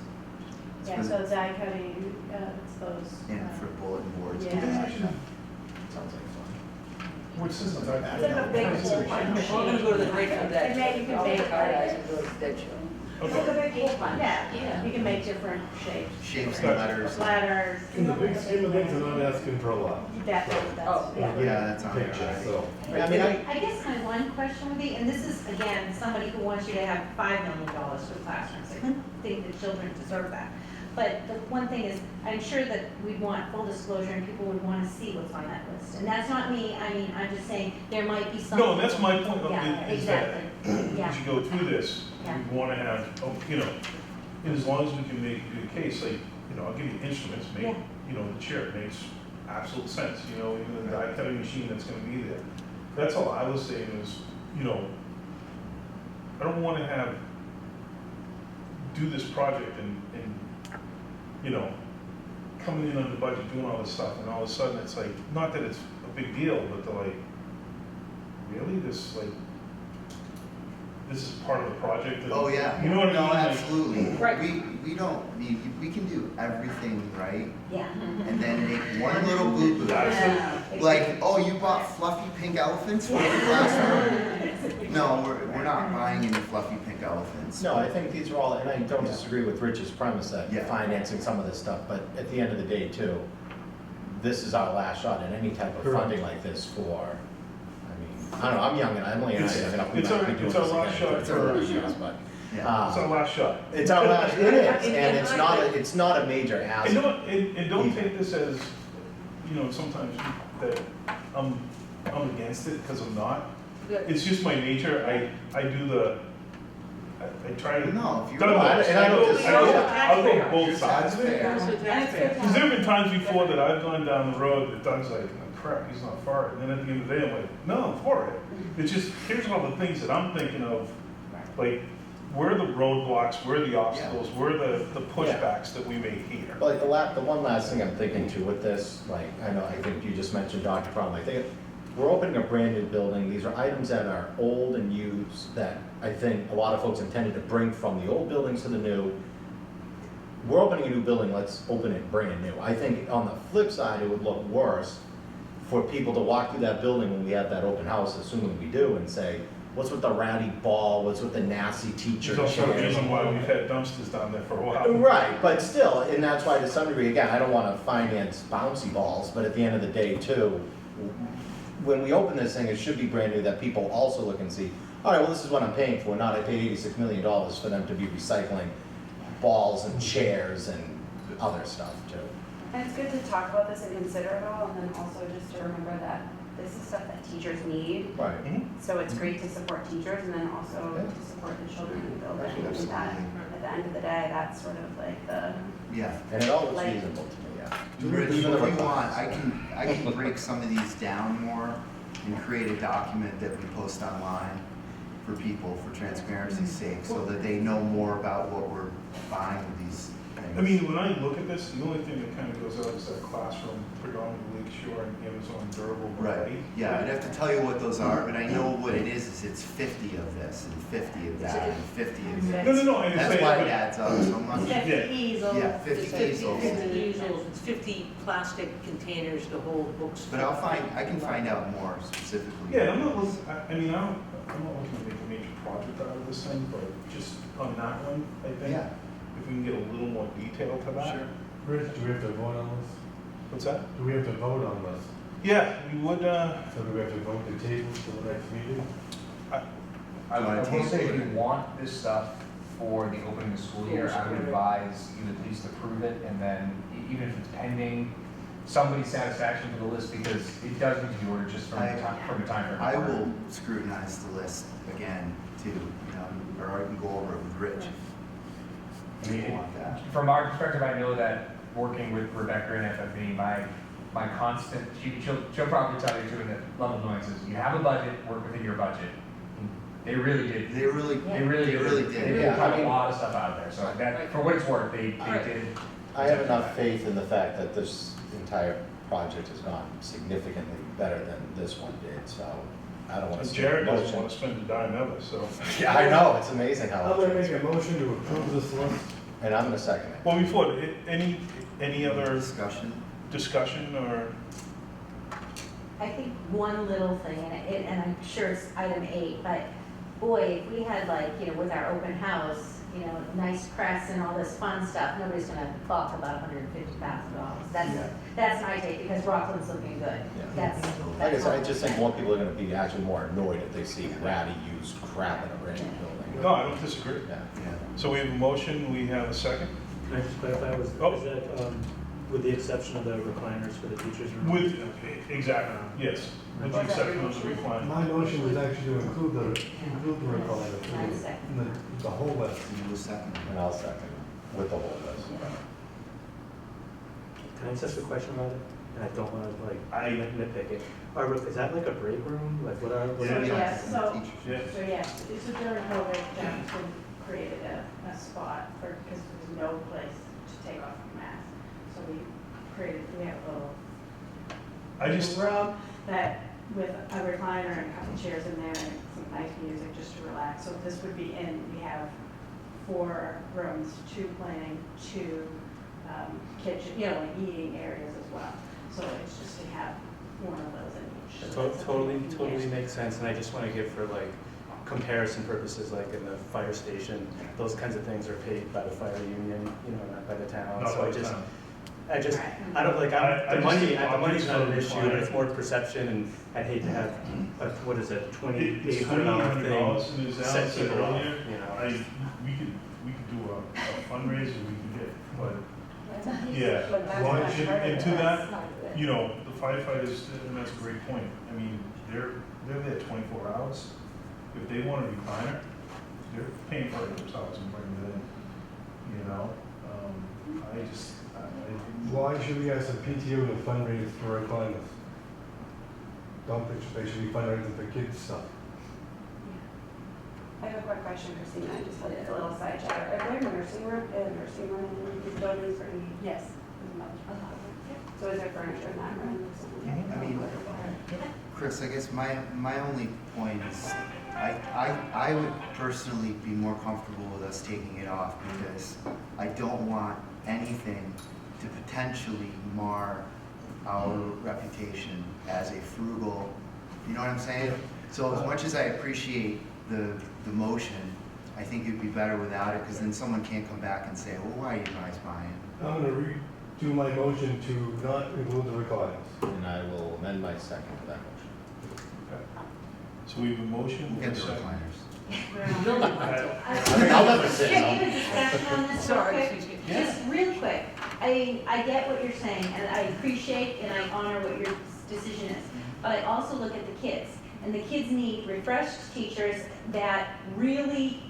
S3: It's
S7: Yeah,
S3: for
S7: so
S3: the-
S7: die cutting, it's those.
S3: And for bulletin boards.
S7: Yeah.
S1: Sounds like fun. What's this?
S7: It's like a big whole bunch of
S4: We're gonna go to the Grateful Dead.
S7: And then you can
S4: I'll
S7: make
S4: take our eyes and go to the Dead show.
S6: It's like a big hole punch.
S7: Yeah, you can make different shapes.
S3: Shapes and
S1: Gotcha.
S3: letters.
S7: Letters.
S9: In the big scheme of things, they're not asking for a lot.
S7: That's, yeah.
S3: Yeah, that's on there,
S9: Picture,
S3: right?
S9: so.
S8: I mean,
S10: I guess my one question would be, and this is, again, somebody who wants you to have $5 million for classrooms, I think that children deserve that. But the one thing is, I'm sure that we'd want full disclosure and people would want to see what's on that list. And that's not me, I mean, I'm just saying, there might be some.
S1: No, that's my point,
S10: Yeah,
S1: is that
S10: exactly, yeah.
S1: as you go through this,
S10: Yeah.
S1: we wanna have, you know, and as long as we can make a good case, like, you know, I'll give you instruments,
S10: Yeah.
S1: you know, the chair makes absolute sense, you know, even the die cutting machine that's gonna be there. That's all I was saying is, you know, I don't wanna do this project and, you know, coming in under budget, doing all this stuff, and all of a sudden it's like, not that it's a big deal, but they're like, really, this is part of the project?
S3: Oh, yeah.
S1: You know what I mean?
S3: No,
S1: Like,
S3: absolutely.
S10: Right.
S3: We don't, we can do everything right,
S10: Yeah.
S3: and then make one little boo-boo. Like, oh, you bought fluffy pink elephants for the classroom? No, we're not buying any fluffy pink elephants.
S8: no, I think these are all, and I don't disagree with Rich's premise that
S3: Yeah.
S8: financing some of this stuff, but at the end of the day too, this is our last shot at any type of
S9: Correct.
S8: funding like this for, I mean, I don't know, I'm young and Emily and I,
S1: It's-
S8: I mean, we
S1: it's
S8: might
S1: our-
S8: be doing
S1: it's
S8: this
S1: our last
S8: again
S1: shot
S8: in
S3: for-
S8: 30 years, but,
S3: Yeah.
S1: It's our last shot.
S8: it's our last, it is, and it's not a major
S1: And
S8: asset.
S1: don't take this as, you know, sometimes that I'm against it, because I'm not. It's just my nature, I try to.
S3: No, if you're.
S1: Don't know.
S8: And I don't disagree.
S1: I'll go both sides of it.
S3: Taxpayer.
S1: Because there have been times before that I've gone down the road that Doug's like, oh, crap, he's not for it. And then at the end of the day, I'm like, no, I'm for it. It's just, here's all the things that I'm thinking of, like, where are the roadblocks, where are the obstacles, where are the pushbacks that we make here?
S8: But like the one last thing I'm thinking too with this, like, I think you just mentioned Dr. Crum, I think we're opening a brand new building, these are items that are old and used, that I think a lot of folks intended to bring from the old buildings to the new. We're opening a new building, let's open it brand new. I think on the flip side, it would look worse for people to walk through that building when we have that open house, assuming we do, and say, what's with the rowdy ball, what's with the nasty teacher
S1: There's also a
S8: chair?
S1: reason why we've had dumpsters down there for a while.
S8: Right, but still, and that's why to some degree, again, I don't wanna finance bouncy balls, but at the end of the day too, when we open this thing, it should be brand new, that people also look and see, all right, well, this is what I'm paying for, not I paid $86 million for them to be recycling balls and chairs and other stuff too.
S6: And it's good to talk about this and consider it all, and then also just to remember that this is stuff that teachers need.
S8: Right.
S1: Mhm.
S6: So it's great to support teachers and then also
S8: Yeah.
S6: to support the children in the building. And that,
S3: Absolutely.
S6: at the end of the day, that's sort of like the,
S3: Yeah.
S8: And it all looks
S6: Like-
S8: reasonable to me, yeah.
S3: Rich, if you
S8: Even the
S3: want,
S8: requirements.
S3: I can break some of these down more and create a document that we post online for people, for transparency's sake, so that they know more about what we're buying with these things.
S1: I mean, when I look at this, the only thing that kind of goes out is that classroom, predominantly Lakeshore and Amazon durable
S3: Right,
S1: variety.
S3: yeah, I'd have to tell you what those are, but I know what it is it's 50 of this and 50 of that and 50 of that.
S1: No, I
S3: That's
S1: understand.
S3: why
S1: but-
S3: it adds up so much.
S7: It's 50 easels.
S3: Yeah,
S4: It's
S3: 50
S4: 50
S3: easels.
S4: 50 easels, it's 50 plastic containers to hold books.
S3: But I can find out more specifically.
S1: Yeah, I'm not looking, I'm not looking to make a major project out of this thing, but just on that one, I think,
S3: Yeah,
S1: if we can get a little more detail to that.
S3: sure.
S9: Rich, do we have to vote on this?
S1: What's that?
S9: Do we have to vote on this?
S1: Yeah, we would,
S9: So do we have to vote the table to the next meeting?
S2: I will say, if you want this stuff for the opening of the school year, I would advise you at least approve it, and then even if it's pending somebody's satisfaction for the list, because it does need to be ordered just from a time frame.
S3: I will scrutinize the list again too, you know, or I can go over it with Rich
S2: I
S3: if
S2: mean,
S3: you want that.
S2: From our perspective, I know that working with Rebecca and FF&E, my constant, she'll probably tell you too in the level of annoyances, you have a budget, work within your budget. They really did.
S3: They really
S2: They
S3: They
S2: really did.
S3: really
S2: They
S3: did.
S2: did
S8: Yeah, I
S2: cut a
S8: mean-
S2: lot of stuff out there, so that, for what it's worth, they
S4: Alright.
S2: did.
S8: I have enough faith in the fact that this entire project has gone significantly better than this one did, so I don't wanna.
S1: Jared doesn't want to spend a dime ever, so.
S8: Yeah, I know, it's amazing how.
S9: I'm gonna make a motion to approve this list.
S8: And I'm gonna second it.
S1: Well, before, any other
S3: Discussion.
S1: discussion or?
S10: I think one little thing, and I'm sure it's item 8, but boy, if we had like, with our open house, you know, nice press and all this fun stuff, nobody's gonna balk about $150,000. That's my take, because Rockland's looking good. That's
S8: Like I said, I
S10: all.
S8: just think more people are gonna be actually more annoyed if they see ratty used crap in a brand new building.
S1: No, I don't disagree.
S8: Yeah.
S1: So we have a motion, we have a second.
S11: Can I just clarify, was
S1: Oh.
S11: that, with the exception of the recliners for the teachers' room?
S1: With, exactly, yes, with the exception of the recliner.
S9: My motion was actually to include the recliner
S10: I'd second.
S9: in the whole list.
S3: You will second.
S8: And I'll second with the whole list.
S11: Can I just ask a question about it? And I don't wanna
S1: I-
S11: nitpick it. Is that like a break room? Like what are?
S7: So, yeah, so,
S1: Yeah.
S7: so yes, it's a during COVID, Johnson created a spot for, because there was no place to take off your mask. So we have a little
S1: I just,
S7: room that, with a recliner and a couple chairs in there and some nice music just to relax. So this would be we have 4 rooms, 2 planning, 2 kitchen, you know, like eating areas as well. So it's just to have one of those in each. So that's
S11: Totally
S7: convenient.
S11: makes sense, and I just wanna give for like comparison purposes, like in the fire station, those kinds of things are paid by the fire union, you know, not by the town.
S1: not
S11: So
S1: by
S11: I
S1: the
S11: just,
S1: time.
S11: I just,
S7: Right.
S11: I don't like,
S1: I
S11: the
S1: just
S11: money,
S1: think
S11: the money's not an
S1: obviously
S11: issue,
S1: fire-
S11: it's more perception, and I'd hate to have, what is it,
S1: It's
S11: $2,800 thing
S1: $2,800, and as Alan
S11: set
S1: said
S11: people off,
S1: earlier,
S11: you know?
S1: we could do a fundraiser, we can get, but, yeah.
S6: But that's
S1: Why
S6: not
S1: should,
S6: part of
S1: and
S6: it.
S1: to that,
S6: That's not it.
S1: you know, the firefighters, and that's a great point, I mean, they're there 24 hours. If they want a recliner, they're paying for it themselves and bringing it in, you know?
S9: Why should we ask the PTO to fundraise for recliners? Don't they should be fundraising for kids' stuff?
S6: I have a quick question, Christina, I just had a little side chat. Are there nursing room in these buildings for any?
S7: Yes.
S6: So is there furniture in that room?
S3: I mean, Chris, I guess my only point is, I would personally be more comfortable with us taking it off because I don't want anything to potentially mar our reputation as a frugal, you know what I'm saying? So as much as I appreciate the motion, I think it'd be better without it, because then someone can't come back and say, well, why are you guys buying?
S9: I'm gonna redo my motion to not include the recliners.
S8: And I will amend my second to that motion.
S1: So we have a motion,
S3: We'll
S1: and
S3: get
S1: a
S3: the
S1: second.
S3: recliners.
S4: Building
S8: I mean, I'll let it sit.
S10: Can I give a discussion on this real
S4: Sorry,
S10: quick?
S4: excuse me.
S10: Just real quick, I get what you're saying, and I appreciate and I honor what your decision is, but I also look at the kids, and the kids need refreshed teachers that really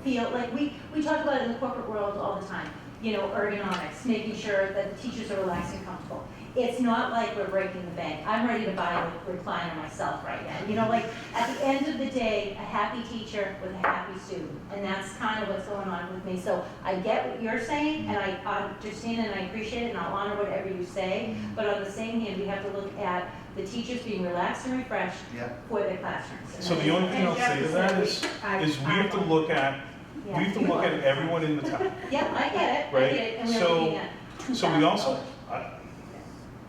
S10: feel, like we talk about it in the corporate world all the time, you know, ergonomics, making sure that the teachers are relaxed and comfortable. It's not like we're breaking the bank. I'm ready to buy a recliner myself right now. You know, like, at the end of the day, a happy teacher with a happy student. And that's kind of what's going on with me. So I get what you're saying, and I understand and I appreciate it, and I'll honor whatever you say. But on the same hand, we have to look at the teachers being relaxed and refreshed
S3: Yeah.
S10: for their classrooms. And
S1: So the
S10: that's-
S1: only thing
S10: and
S1: I'll say to
S10: Jeff
S1: that
S10: said
S1: is we have to look at, we have to look at everyone in the town.
S10: Yeah, I get it, I
S1: Right.
S10: get it, and we're
S1: So-
S10: looking at
S1: So we also,
S10: $2,000.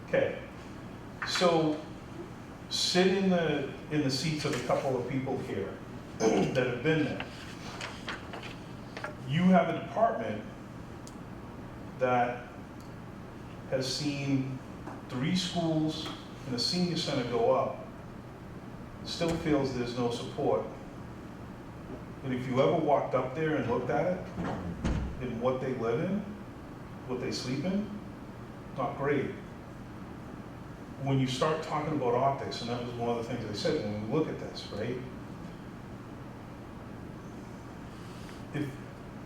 S1: okay, so sit in the seats of a couple of people here that have been there. You have a department that has seen 3 schools and a senior center go up, still feels there's no support. And if you ever walked up there and looked at it, and what they live in, what they sleep in, not great. When you start talking about optics, and that was one of the things I said when we look at this, right?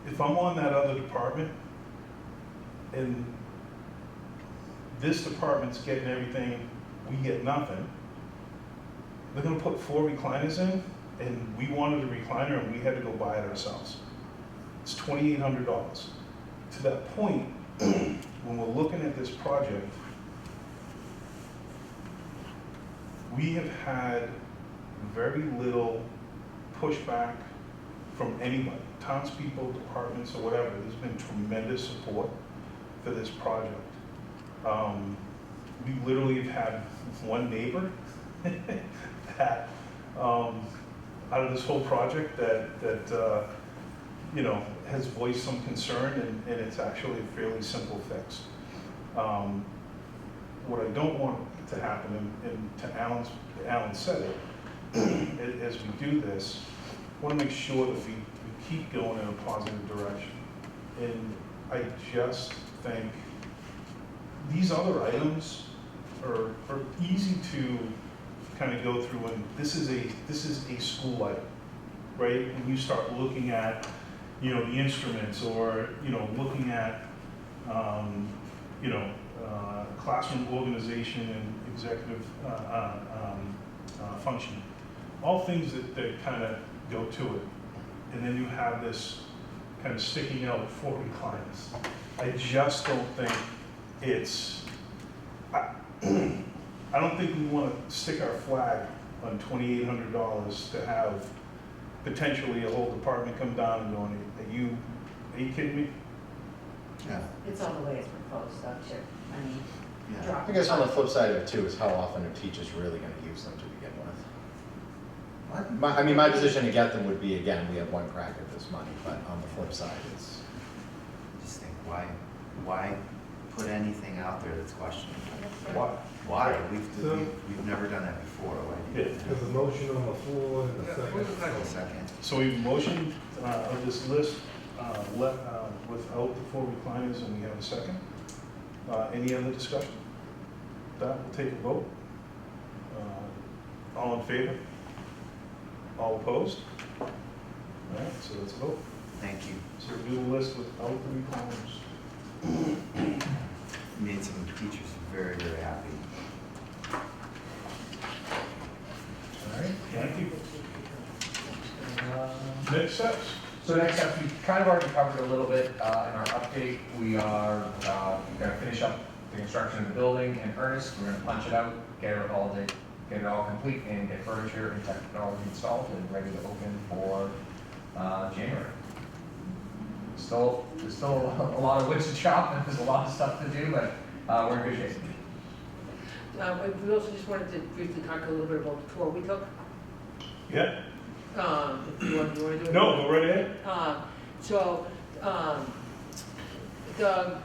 S1: If I'm on that other department, and this department's getting everything, we get nothing, they're gonna put 4 recliners in, and we wanted a recliner and we had to go buy it ourselves. It's $2,800. To that point, when we're looking at this project, we have had very little pushback from anybody, townspeople, departments, or whatever. There's been tremendous support for this project. We literally have had one neighbor that, out of this whole project that you know, has voiced some concern, and it's actually a fairly simple fix. What I don't want to happen, and to Alan said it, as we do this, I want to make sure that we keep going in a positive direction. And I just think these other items are easy to kind of go through, and this is a school item, right? And you start looking at, you know, the instruments, or, you know, looking at, you know, classroom organization and executive functioning, all things that kind of go to it. And then you have this kind of sticking out for recliners. I just don't think it's, I don't think we want to stick our flag on $2,800 to have potentially a whole department come down and going, are you kidding me?
S3: Yeah,
S4: It's all the way it's proposed, though, too. I mean,
S3: yeah.
S4: drop.
S8: I guess on the flip side of it too is how often are teachers really gonna use them to begin with? My position to get them would be, again, we have one crack at this money, but on the flip side, it's,
S3: Just think, why put anything out there that's questionable?
S1: Why?
S3: Why? We've never done that before. Why do you do that?
S9: There's a motion on the floor and a second.
S3: Second.
S1: So we motioned of this list without the 4 recliners, and we have a second. Any other discussion? That will take a vote. All in favor? All opposed? All right, so let's vote.
S3: Thank you.
S1: So we do the list without the recliners.
S3: Made some teachers very, very happy.
S1: All right, thank you. Next steps.
S2: So next up, we kind of already covered a little bit in our update. We are going to finish up the construction of the building in earnest. We're going to punch it out, get it all complete, and get furniture and technology installed and ready to open for January. There's still a lot of wood to chop, and there's a lot of stuff to do, but we're in good shape.
S4: We also just wanted to briefly talk a little bit about the tour we took.
S1: Yeah?
S4: If you want to do it?
S1: No, go right ahead.
S4: So, Doug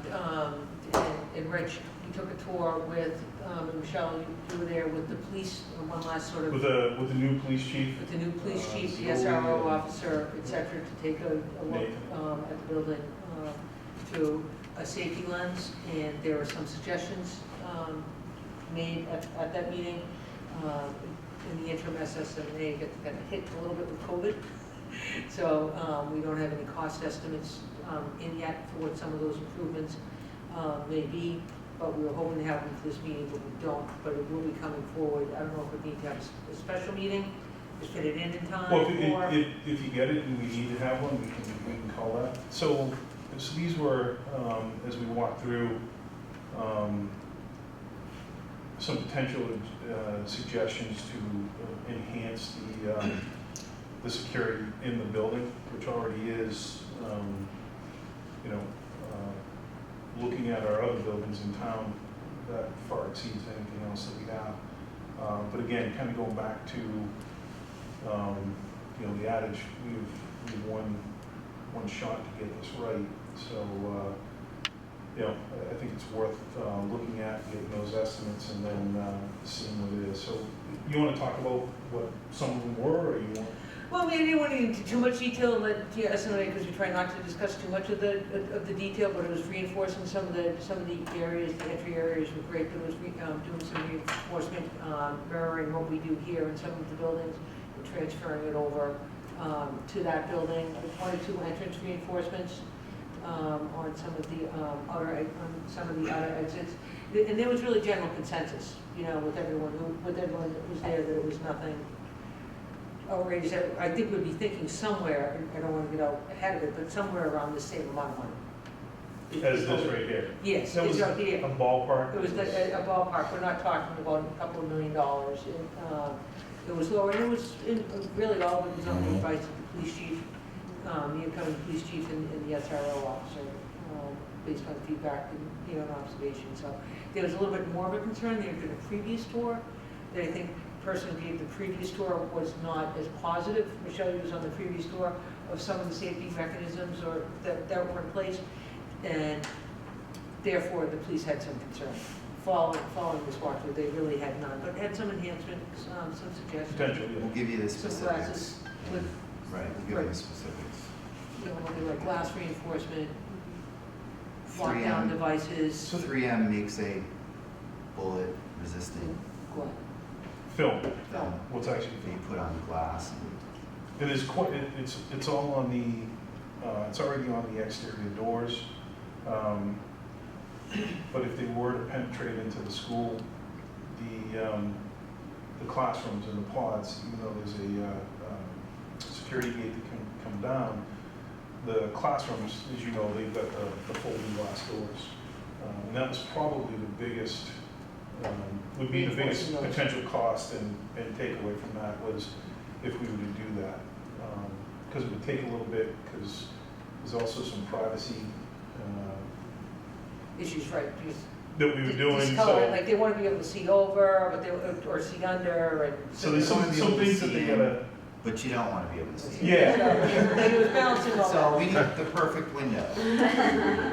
S4: and Rich, we took a tour with, Michelle, you were there with the police, one last sort of.
S1: With the new police chief.
S4: With the new police chief, the SRO officer, et cetera, to take a look
S1: Nathan.
S4: at the building through a safety lens. And there were some suggestions made at that meeting. In the interim, SSMA got kind of hit a little bit with COVID. So we don't have any cost estimates in yet for what some of those improvements may be. But we were hoping to have them for this meeting, but we don't. But it will be coming forward. I don't know if we need to have a special meeting to fit it in time.
S1: Well,
S4: or
S1: if you get it and we need to have one, we can call that. So these were, as we walked through, some potential suggestions to enhance the security in the building, which already is, you know, looking at our other buildings in town, that far exceeds anything else that we have. But again, kind of going back to, you know, the adage, we've one shot to get this right. So, you know, I think it's worth looking at, getting those estimates, and then seeing what it is. So, you want to talk about what some of them were, or you want?
S4: well, we didn't want to get into too much detail and let the SMA, because we try not to discuss too much of the detail, but it was reinforcing some of the areas, the entry areas were great. But it was doing some reinforcement, mirroring what we do here in some of the buildings, and transferring it over to that building. One or two entrance reinforcements on some of the outer exits, and there was really general consensus, you know, with everyone that was there, that it was nothing outrageous. I think we'd be thinking somewhere, I don't want to get out ahead of it, but somewhere around the same amount of money.
S1: As this right here?
S4: Yes,
S1: That
S4: it's
S1: was
S4: out here.
S1: a ballpark?
S4: It was a ballpark. We're not talking about a couple of $1 million. It was lower, and it was really all of it was on the advice of the police chief, the incoming police chief and the SRO officer, based on feedback and, you know, and observation. So there was a little bit more of a concern there for the previous tour, that I think the person who gave the previous tour was not as positive. Michelle was on the previous tour, of some of the safety mechanisms or that were in place, and therefore the police had some concern. Following this walkthrough, they really had none, but had some enhancements, some suggestions.
S1: Potential,
S3: We'll
S1: yeah.
S3: give you the
S4: Some
S3: specifics.
S4: glasses with,
S3: Right, we'll give you the specifics.
S4: you know, maybe like glass reinforcement,
S3: 3M.
S4: lockdown devices.
S3: So 3M makes a bullet resistant
S4: What?
S1: Film,
S3: film
S1: what's actually,
S3: that you put on the glass.
S1: it is quite, it's all on the, it's already on the exterior doors. But if they were to penetrate into the school, the classrooms and the pods, even though there's a security gate that can come down, the classrooms, as you know, they've got the folding glass doors. And that was probably the biggest, would be the biggest
S4: Reinforcing those.
S1: potential cost and takeaway from that was if we were to do that. Because it would take a little bit, because there's also some privacy
S4: Issues, right, because
S1: that we were doing,
S4: discolor,
S1: so.
S4: like they want to be able to see over, but they, or see under, and.
S1: So there's some things that they gotta,
S3: But you don't want to be able to see.
S1: Yeah.
S4: They do balancing all
S3: So
S4: that.
S3: we need the perfect window.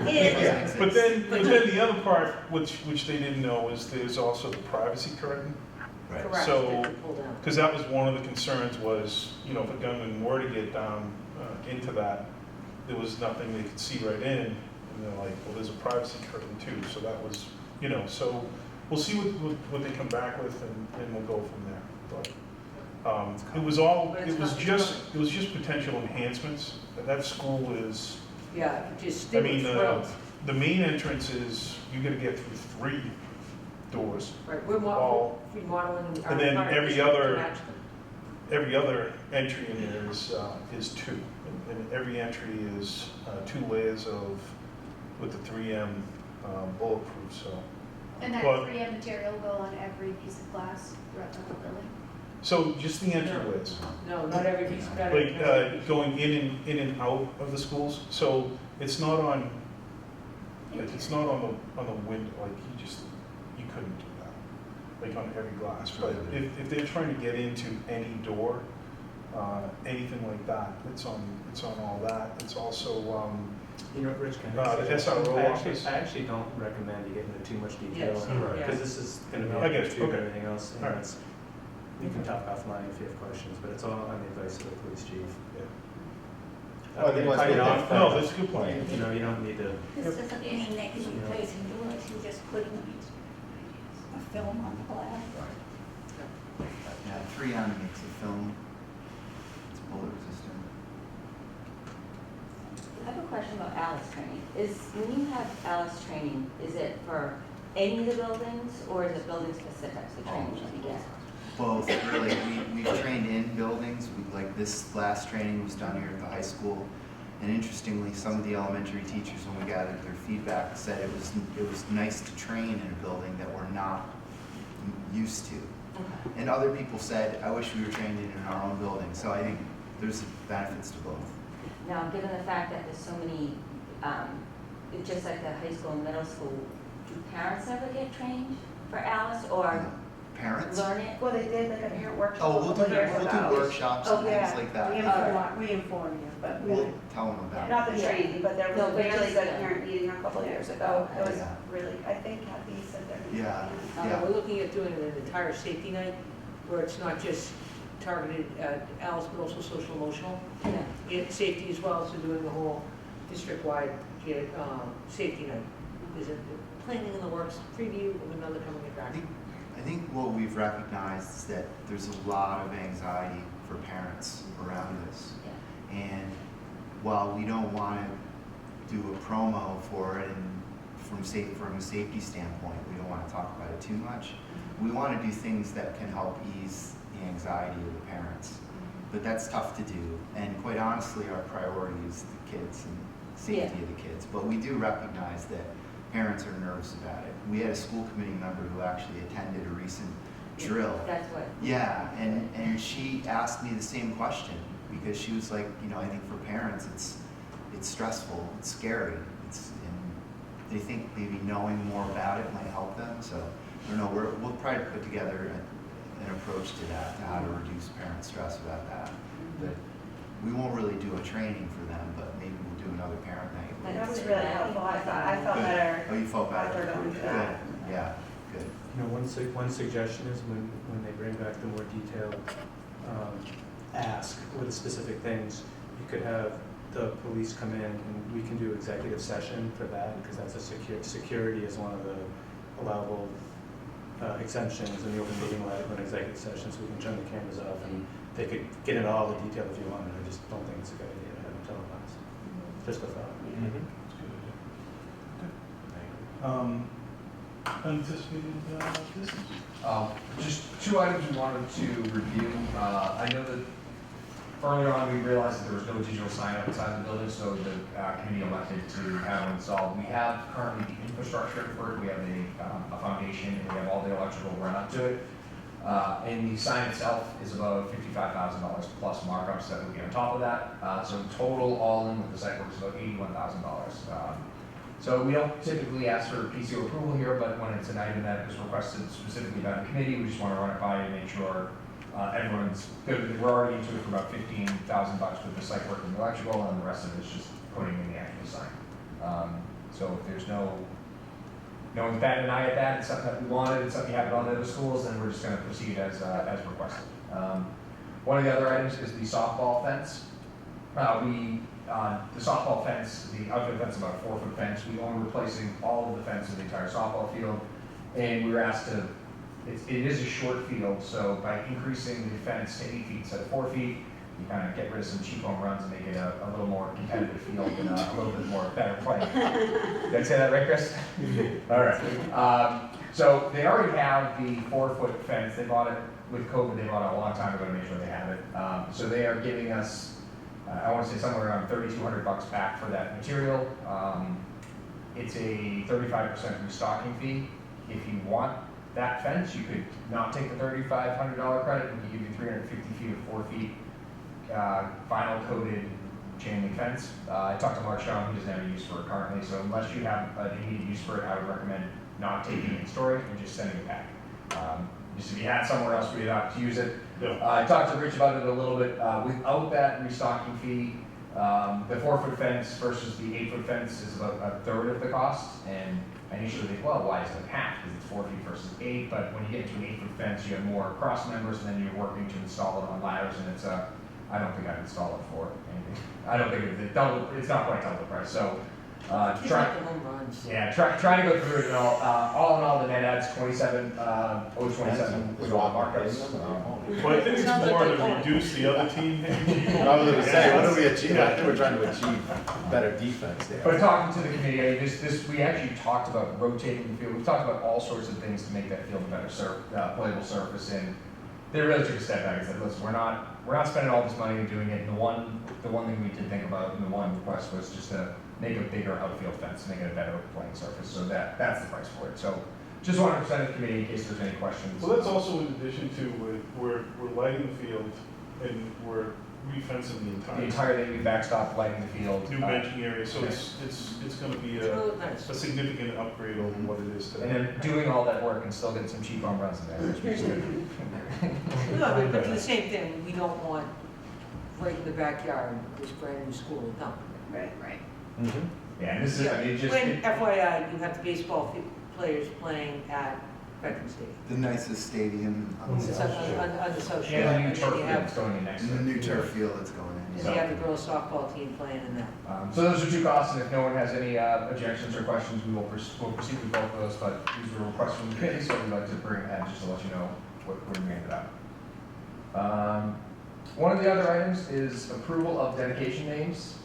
S1: yeah, but then the other part, which they didn't know, is there's also the privacy curtain.
S3: Right.
S4: Correct,
S1: So-
S4: they can pull down.
S1: Because that was one of the concerns was, you know, if a gunman were to get down into that, there was nothing they could see right in. And they're like, well, there's a privacy curtain too. So that was, you know, so we'll see what they come back with and we'll go from there. But it was just potential enhancements. That school is,
S4: Yeah, just,
S1: I
S4: they were
S1: mean,
S4: thrilled.
S1: the main entrance is, you gotta get through 3 doors.
S4: Right, we're
S1: all-
S4: remodeling our.
S1: And then
S4: entire
S1: every
S4: district to
S1: other-
S4: match them.
S1: Every other entry in there is 2. And every entry is 2 layers with the 3M bulletproof, so.
S12: And that
S1: But-
S12: 3M material will go on every piece of glass throughout the whole building?
S1: So just the entryways,
S4: No, not every piece, not
S1: like
S4: every.
S1: going in and out of the schools. So it's not on, like, it's not on the window, like you couldn't do that, like on every glass. But if they're trying to get into any door, anything like that, it's on all that. It's also,
S11: You know, Rich, can
S1: the SRO office.
S11: I actually don't recommend you get into too much detail,
S4: Yes,
S1: right.
S11: because this is gonna be
S1: I get it,
S11: to
S1: okay.
S11: everything else. And
S1: All right.
S11: it's- You can talk offline if you have questions, but it's all on the advice of the police chief.
S1: Yeah.
S8: Well, I think
S11: Cut you
S8: what's
S11: off,
S1: No, that's a good point.
S11: You know, you don't need to,
S5: This doesn't mean that you're replacing doors, you're just putting a film on the glass.
S3: Yeah, 3M makes a film. It's bullet resistant.
S13: I have a question about Alice training. When you have Alice training, is it for any of the buildings, or is it building specific, the training that you get?
S3: Both, really. We've trained in buildings. Like this last training was done here at the high school. And interestingly, some of the elementary teachers, when we gathered their feedback, said it was nice to train in a building that we're not used to. And other people said, I wish we were trained in our own building. So I think there's benefits to both.
S13: Now, given the fact that there's so many, just like the high school and middle school, do parents ever get trained for Alice, or
S3: Parents?
S13: learn it?
S6: Well, they did like a parent workshop.
S3: Oh,
S6: a
S3: we'll
S6: couple years
S3: do
S6: ago.
S3: workshops
S6: Oh,
S3: and
S6: yeah.
S3: things like that.
S7: We inform you, but we.
S3: We'll tell them about it.
S6: Not the training, but there was
S13: No,
S6: a
S13: but
S6: really
S13: just
S6: good
S13: the-
S6: parent meeting a couple years ago. It was
S3: Yeah.
S6: really, I think Kathy said they're.
S3: Yeah.
S4: We're looking at doing an entire safety night, where it's not just targeted at Alice, but also social emotional.
S13: Yeah.
S4: And safety as well, so doing the whole district-wide safety night. Is it planning in the works, preview of another coming attraction?
S3: I think what we've recognized is that there's a lot of anxiety for parents around this.
S13: Yeah.
S3: And while we don't want to do a promo for it and from a safety standpoint, we don't want to talk about it too much. We want to do things that can help ease the anxiety of the parents. But that's tough to do. And quite honestly, our priority is the kids and safety of the kids. But we do recognize that parents are nervous about it. We had a school committee member who actually attended a recent drill.
S13: That's what.
S3: Yeah, and she asked me the same question because she was like, you know, I think for parents it's stressful, it's scary, and they think maybe knowing more about it might help them. So I don't know, we'll try to put together an approach to that, to how to reduce parent stress about that. But We won't really do a training for them, but maybe we'll do another parent night.
S6: That was really helpful, I felt better
S3: Oh, you felt
S6: after
S3: better?
S6: going through that.
S3: Good, yeah, good.
S11: You know, one suggestion is when they bring back the more detailed ask with specific things, you could have the police come in and we can do executive session for that, because that's a security is one of the allowable exemptions in the open meeting law for an executive session, so we can turn the cameras off and they could get into all the detail if you wanted. I just don't think it's a good idea to have them televised. Just a thought.
S1: Unanticipated business?
S2: Just two items we wanted to review. I know that earlier on, we realized that there was no digital sign outside the building, so the committee elected to have one installed. We have currently the infrastructure for it. We have a foundation, and we have all the electrical run up to it. And the sign itself is about $55,000 plus markups that would be on top of that. So total all in with the site work is about $81,000. So we don't typically ask for PCO approval here, but when it's an item that is requested specifically by the committee, we just want to run it by and make sure everyone's good. We're already into it for about $15,000 with the site work and the electrical, and the rest of it is just putting in the actual sign. So if there's no one's batting an eye at that, it's something that we wanted, it's something you have at all the other schools, then we're just going to proceed as requested. One of the other items is the softball fence. The softball fence, the outfield fence is about a 4-foot fence. We are replacing all of the fence in the entire softball field, and we were asked to. It is a short field, so by increasing the fence to 8 feet instead of 4 feet, you kind of get rid of some cheap home runs and make it a little more competitive field and a little bit more better play. Did I say that right, Chris? All right. So they already have the 4-foot fence. They bought it with COVID. They bought it a long time ago to make sure they have it. So they are giving us, I want to say somewhere around $3,200 back for that material. It's a 35% restocking fee. If you want that fence, you could not take the $3,500 credit. We could give you 350 feet or 4 feet vinyl coated chain link fence. I talked to Mark Shaw, he doesn't have a use for it currently, so unless you have an immediate use for it, I would recommend not taking it in storage and just sending it back. Just if you had somewhere else where you'd have to use it.
S1: Yeah.
S2: I talked to Rich about it a little bit. Without that restocking fee, the 4-foot fence versus the 8-foot fence is about a third of the cost, and initially they think, well, why is it half? Because it's 4 feet versus 8, but when you get into an 8-foot fence, you have more cross members, and then you're working to install it on ladders, and it's I don't think I'd install it for anything. I don't think it's not quite double the price. So trying to go through it and all in all, the net adds 27 with all markups.
S1: Well, I think it's more to reduce the other team.
S8: I was gonna say, what do we achieve? I think we're trying to achieve better defense there.
S2: But talking to the committee, I mean, we actually talked about rotating the field. We've talked about all sorts of things to make that field a better playable surface, and they really took a step back and said, listen, we're not spending all this money and doing it. And the one thing we did think about, and the one request was just to make a bigger outfield fence, make it a better playing surface. So that's the price for it. So just wanted to present to the committee in case there's any questions.
S1: Well, that's also in addition to we're lighting the field and we're refencing the entire
S2: thing, we backstop lighting the field.
S1: new benching area, so it's going to be a significant upgrade over what it is today.
S2: And then doing all that work and still getting some cheap home runs in there, which is good.
S4: No, but the same thing, we don't want right in the backyard, this brand new school, no.
S6: Right.
S2: Yeah, and this is, I mean, just.
S4: When FYI, you have the baseball players playing at Veterans Stadium.
S3: The nicest stadium on the
S4: It's
S3: South
S4: on
S3: Shore.
S4: the South Shore.
S2: And the new
S4: And
S2: turf
S4: then you have-
S2: field's going in next
S3: And
S2: to
S3: the
S2: it.
S3: new turf field that's going in.
S4: And you have the girls softball team playing in that.
S2: So those are two costs, and if no one has any objections or questions, we'll proceed with both of those, but these were requests from the committee, so we'd like to bring it in just to let you know where we ended up. One of the other items is approval of dedication names.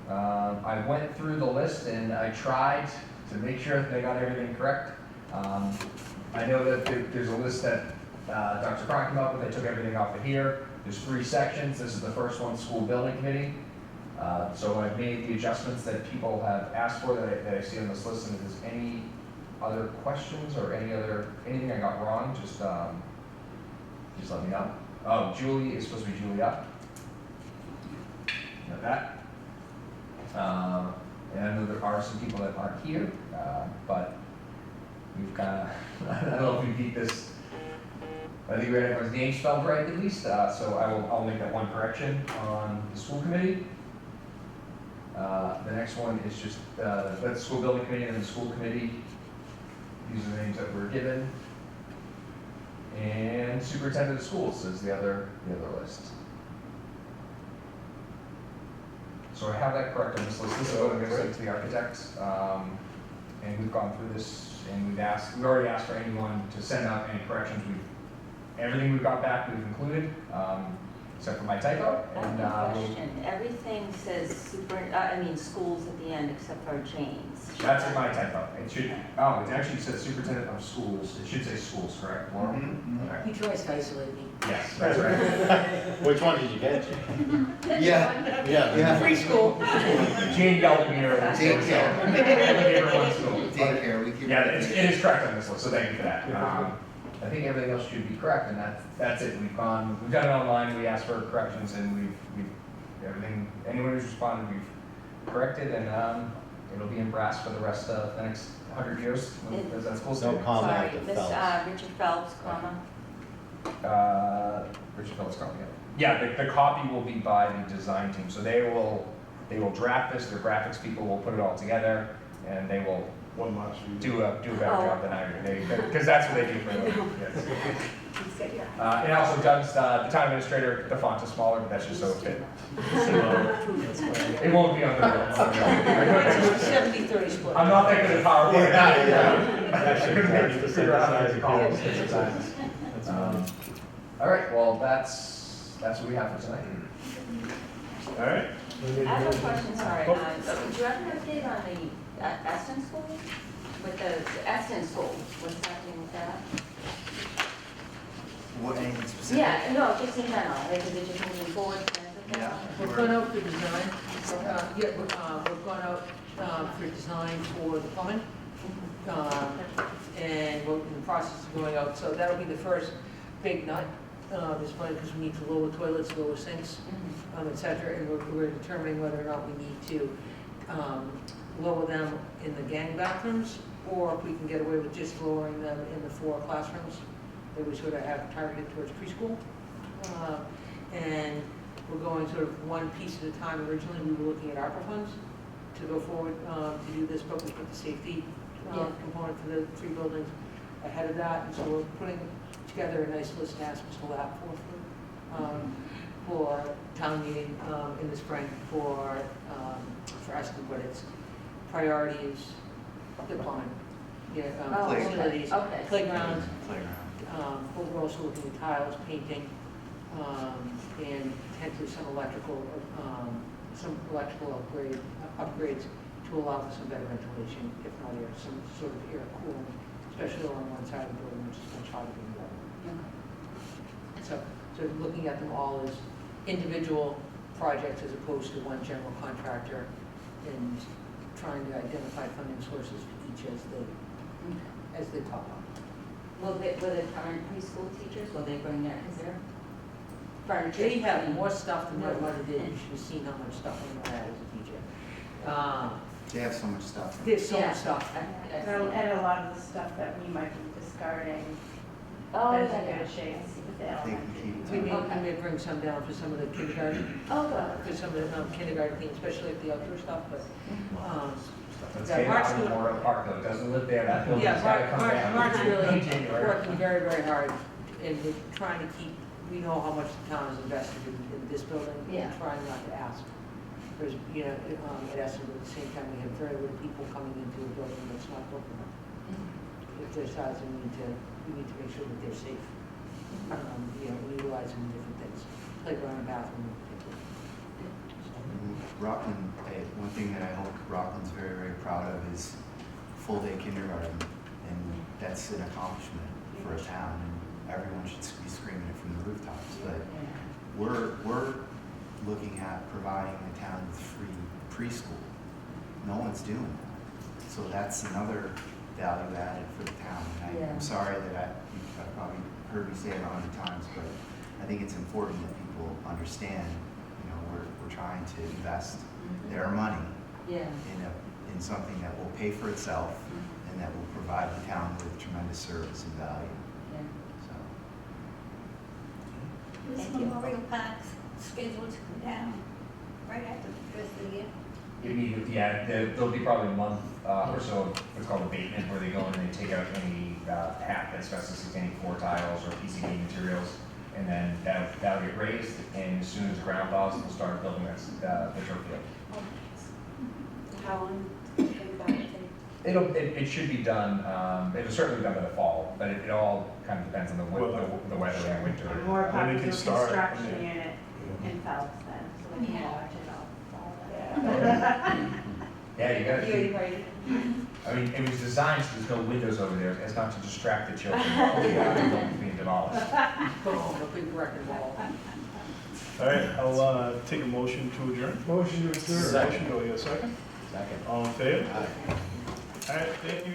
S2: I went through the list and I tried to make sure that they got everything correct. I know that there's a list that Dr. Cron came up with. I took everything off of here. There's 3 sections. This is the first one, school building committee. So I've made the adjustments that people have asked for that I see on this list. And if there's any other questions or anything I got wrong, just let me know. Oh, Julie is supposed to be Julia. Know that. And I know there are some people that aren't here, but we've kind of, I don't know if we beat this I think we had everyone's names spelled right at least, so I'll make that one correction on the school committee. The next one is just, the school building committee and the school committee. These are the names that were given. And superintendent of schools is the other list. So I have that correct on this list. This is what I'm gonna send to the architects. And we've gone through this and we've already asked for anyone to send out any corrections. Everything we've got back, we've included, except for my typo.
S13: I have a question. Everything says schools at the end except for James.
S2: That's my typo. It actually says superintendent of schools. It should say schools, correct, Laura? Okay.
S4: He tries to isolate me.
S2: Yes, that's right.
S8: Which one did you get, Jane?
S3: Yeah,
S8: Yeah.
S3: yeah.
S4: Free school.
S2: Jane yelled at me earlier.
S3: Daycare. Daycare, we keep.
S2: Yeah, it is correct on this list, so thank you for that. I think everything else should be correct, and that's it. We've done it online, we asked for corrections, and we've everything, anyone who's responded, we've corrected, and it'll be in brass for the rest of the next 100 years when there's that school
S8: No
S2: student.
S8: comment
S13: Sorry,
S8: to
S13: Miss
S8: Phelps.
S13: Richard Phelps, comma.
S2: Richard Phelps copy. Yeah, the copy will be by the design team, so they will draft this. Their graphics people will put it all together, and they will
S1: One last week.
S2: do a better job than I do, because that's what they do for a living. Yes.
S6: You said your eyes.
S2: And also Doug's, the town administrator, the font is smaller, but that's just so it fit. It won't be on the real.
S4: 70-30 split.
S2: I'm not that good at PowerPoint.
S1: Yeah.
S2: I couldn't figure out how to call it different sizes. All right, well, that's what we have for tonight.
S1: All right.
S13: I have a question, sorry. Do you have an update on the Eston school? With the Eston school, what's happening with that?
S3: What, anything specific?
S13: Yeah, no, just in general, is it just moving forward?
S3: Yeah.
S4: We've gone out for design, we've gone out for design for the plumbing. And we're in the process of going out, so that'll be the first big nut, this one, because we need to lower toilets, lower sinks, et cetera, and we're determining whether or not we need to lower them in the gang bathrooms, or if we can get away with just lowering them in the 4 classrooms that we sort of have targeted towards preschool. And we're going sort of one piece at a time. Originally, we were looking at ARPA funds to go forward to do this, but we put the safety component for the 3 buildings ahead of that, and so we're putting together a nice list and ask Mr. Lapp for town meeting in the spring for Eston, but its priority is the plumbing. Facilities,
S13: Okay.
S4: playgrounds,
S3: Playground.
S4: but we're also looking at tiles, painting, and potentially some electrical upgrades to allow for some better ventilation, if not some sort of air cooling, especially on one side of the building, which is much hotter than the other. So looking at them all as individual projects as opposed to one general contractor, and trying to identify funding sources for each as they pop up.
S13: Will the current preschool teachers, will they bring their, is there furniture?
S4: They have more stuff than my mother did. You should have seen how much stuff I had as a teacher.
S3: They have so much stuff.
S4: There's so
S13: Yeah.
S4: much stuff.
S7: And a lot of the stuff that we might be discarding,
S13: Oh,
S7: that's in
S13: yeah.
S7: good shape, with the
S3: They can
S7: elementary.
S3: keep.
S4: We may bring some down for some of the kindergarten,
S13: Oh, good.
S4: for some of the kindergarten things, especially if the outdoor stuff, but,
S2: Let's
S4: Yeah,
S2: get it
S4: Mark's
S2: out of
S4: doing-
S2: Memorial Park, though. It doesn't live there. That building's
S4: yeah,
S2: gotta come down.
S4: Mark's really
S2: in January.
S4: working very, very hard, and we're trying to keep, we know how much the town has invested in this building,
S13: Yeah.
S4: and trying not to ask. There's, at Eston, but at the same time, we have very little people coming into a building that's not broken up. If their size, we need to make sure that they're safe. Utilize them in different things, playground and bathroom in particular.
S3: Rockland, one thing that I hope Rockland's very, very proud of is full-day kindergarten, and that's an accomplishment for a town, and everyone should be screaming it from the rooftops. But we're looking at providing the town with free preschool. No one's doing that, so that's another value added for the town. And I'm sorry that you've probably heard me say it 100 times, but I think it's important that people understand. We're trying to invest their money in something that will pay for itself and that will provide the town with tremendous service and value. So
S5: This
S13: Thank you.
S5: Memorial Park's scheduled to come down right after the first of the year.
S2: Immediately, yeah, there'll be probably a month or so of what's called abatement, where they go in and they take out any asbestos-containing floor tiles or PCB materials, and then that'll get raised, and as soon as the ground thaws, they'll start building the turf field.
S6: How long do you think that would take?
S2: It should be done, it'll certainly be done by the fall, but it all kind of depends on the weather in winter.
S7: And more
S1: When
S7: probably
S1: they
S7: do
S1: can
S7: a
S1: start,
S7: construction
S1: yeah.
S7: unit in Phelps then, so they can
S5: Yeah.
S7: watch it all that.
S2: Yeah, you gotta
S13: You're
S2: keep,
S13: right.
S2: I mean, it was designed so there's no windows over there, as not to distract the children while the building's being demolished.
S4: Boom, a big record wall.
S1: All right, I'll take a motion to adjourn.
S9: Motion to adjourn.
S8: Second.
S1: Motion, do I get a second?
S8: Second.
S1: All in favor?
S8: Aye.
S1: All right, thank you.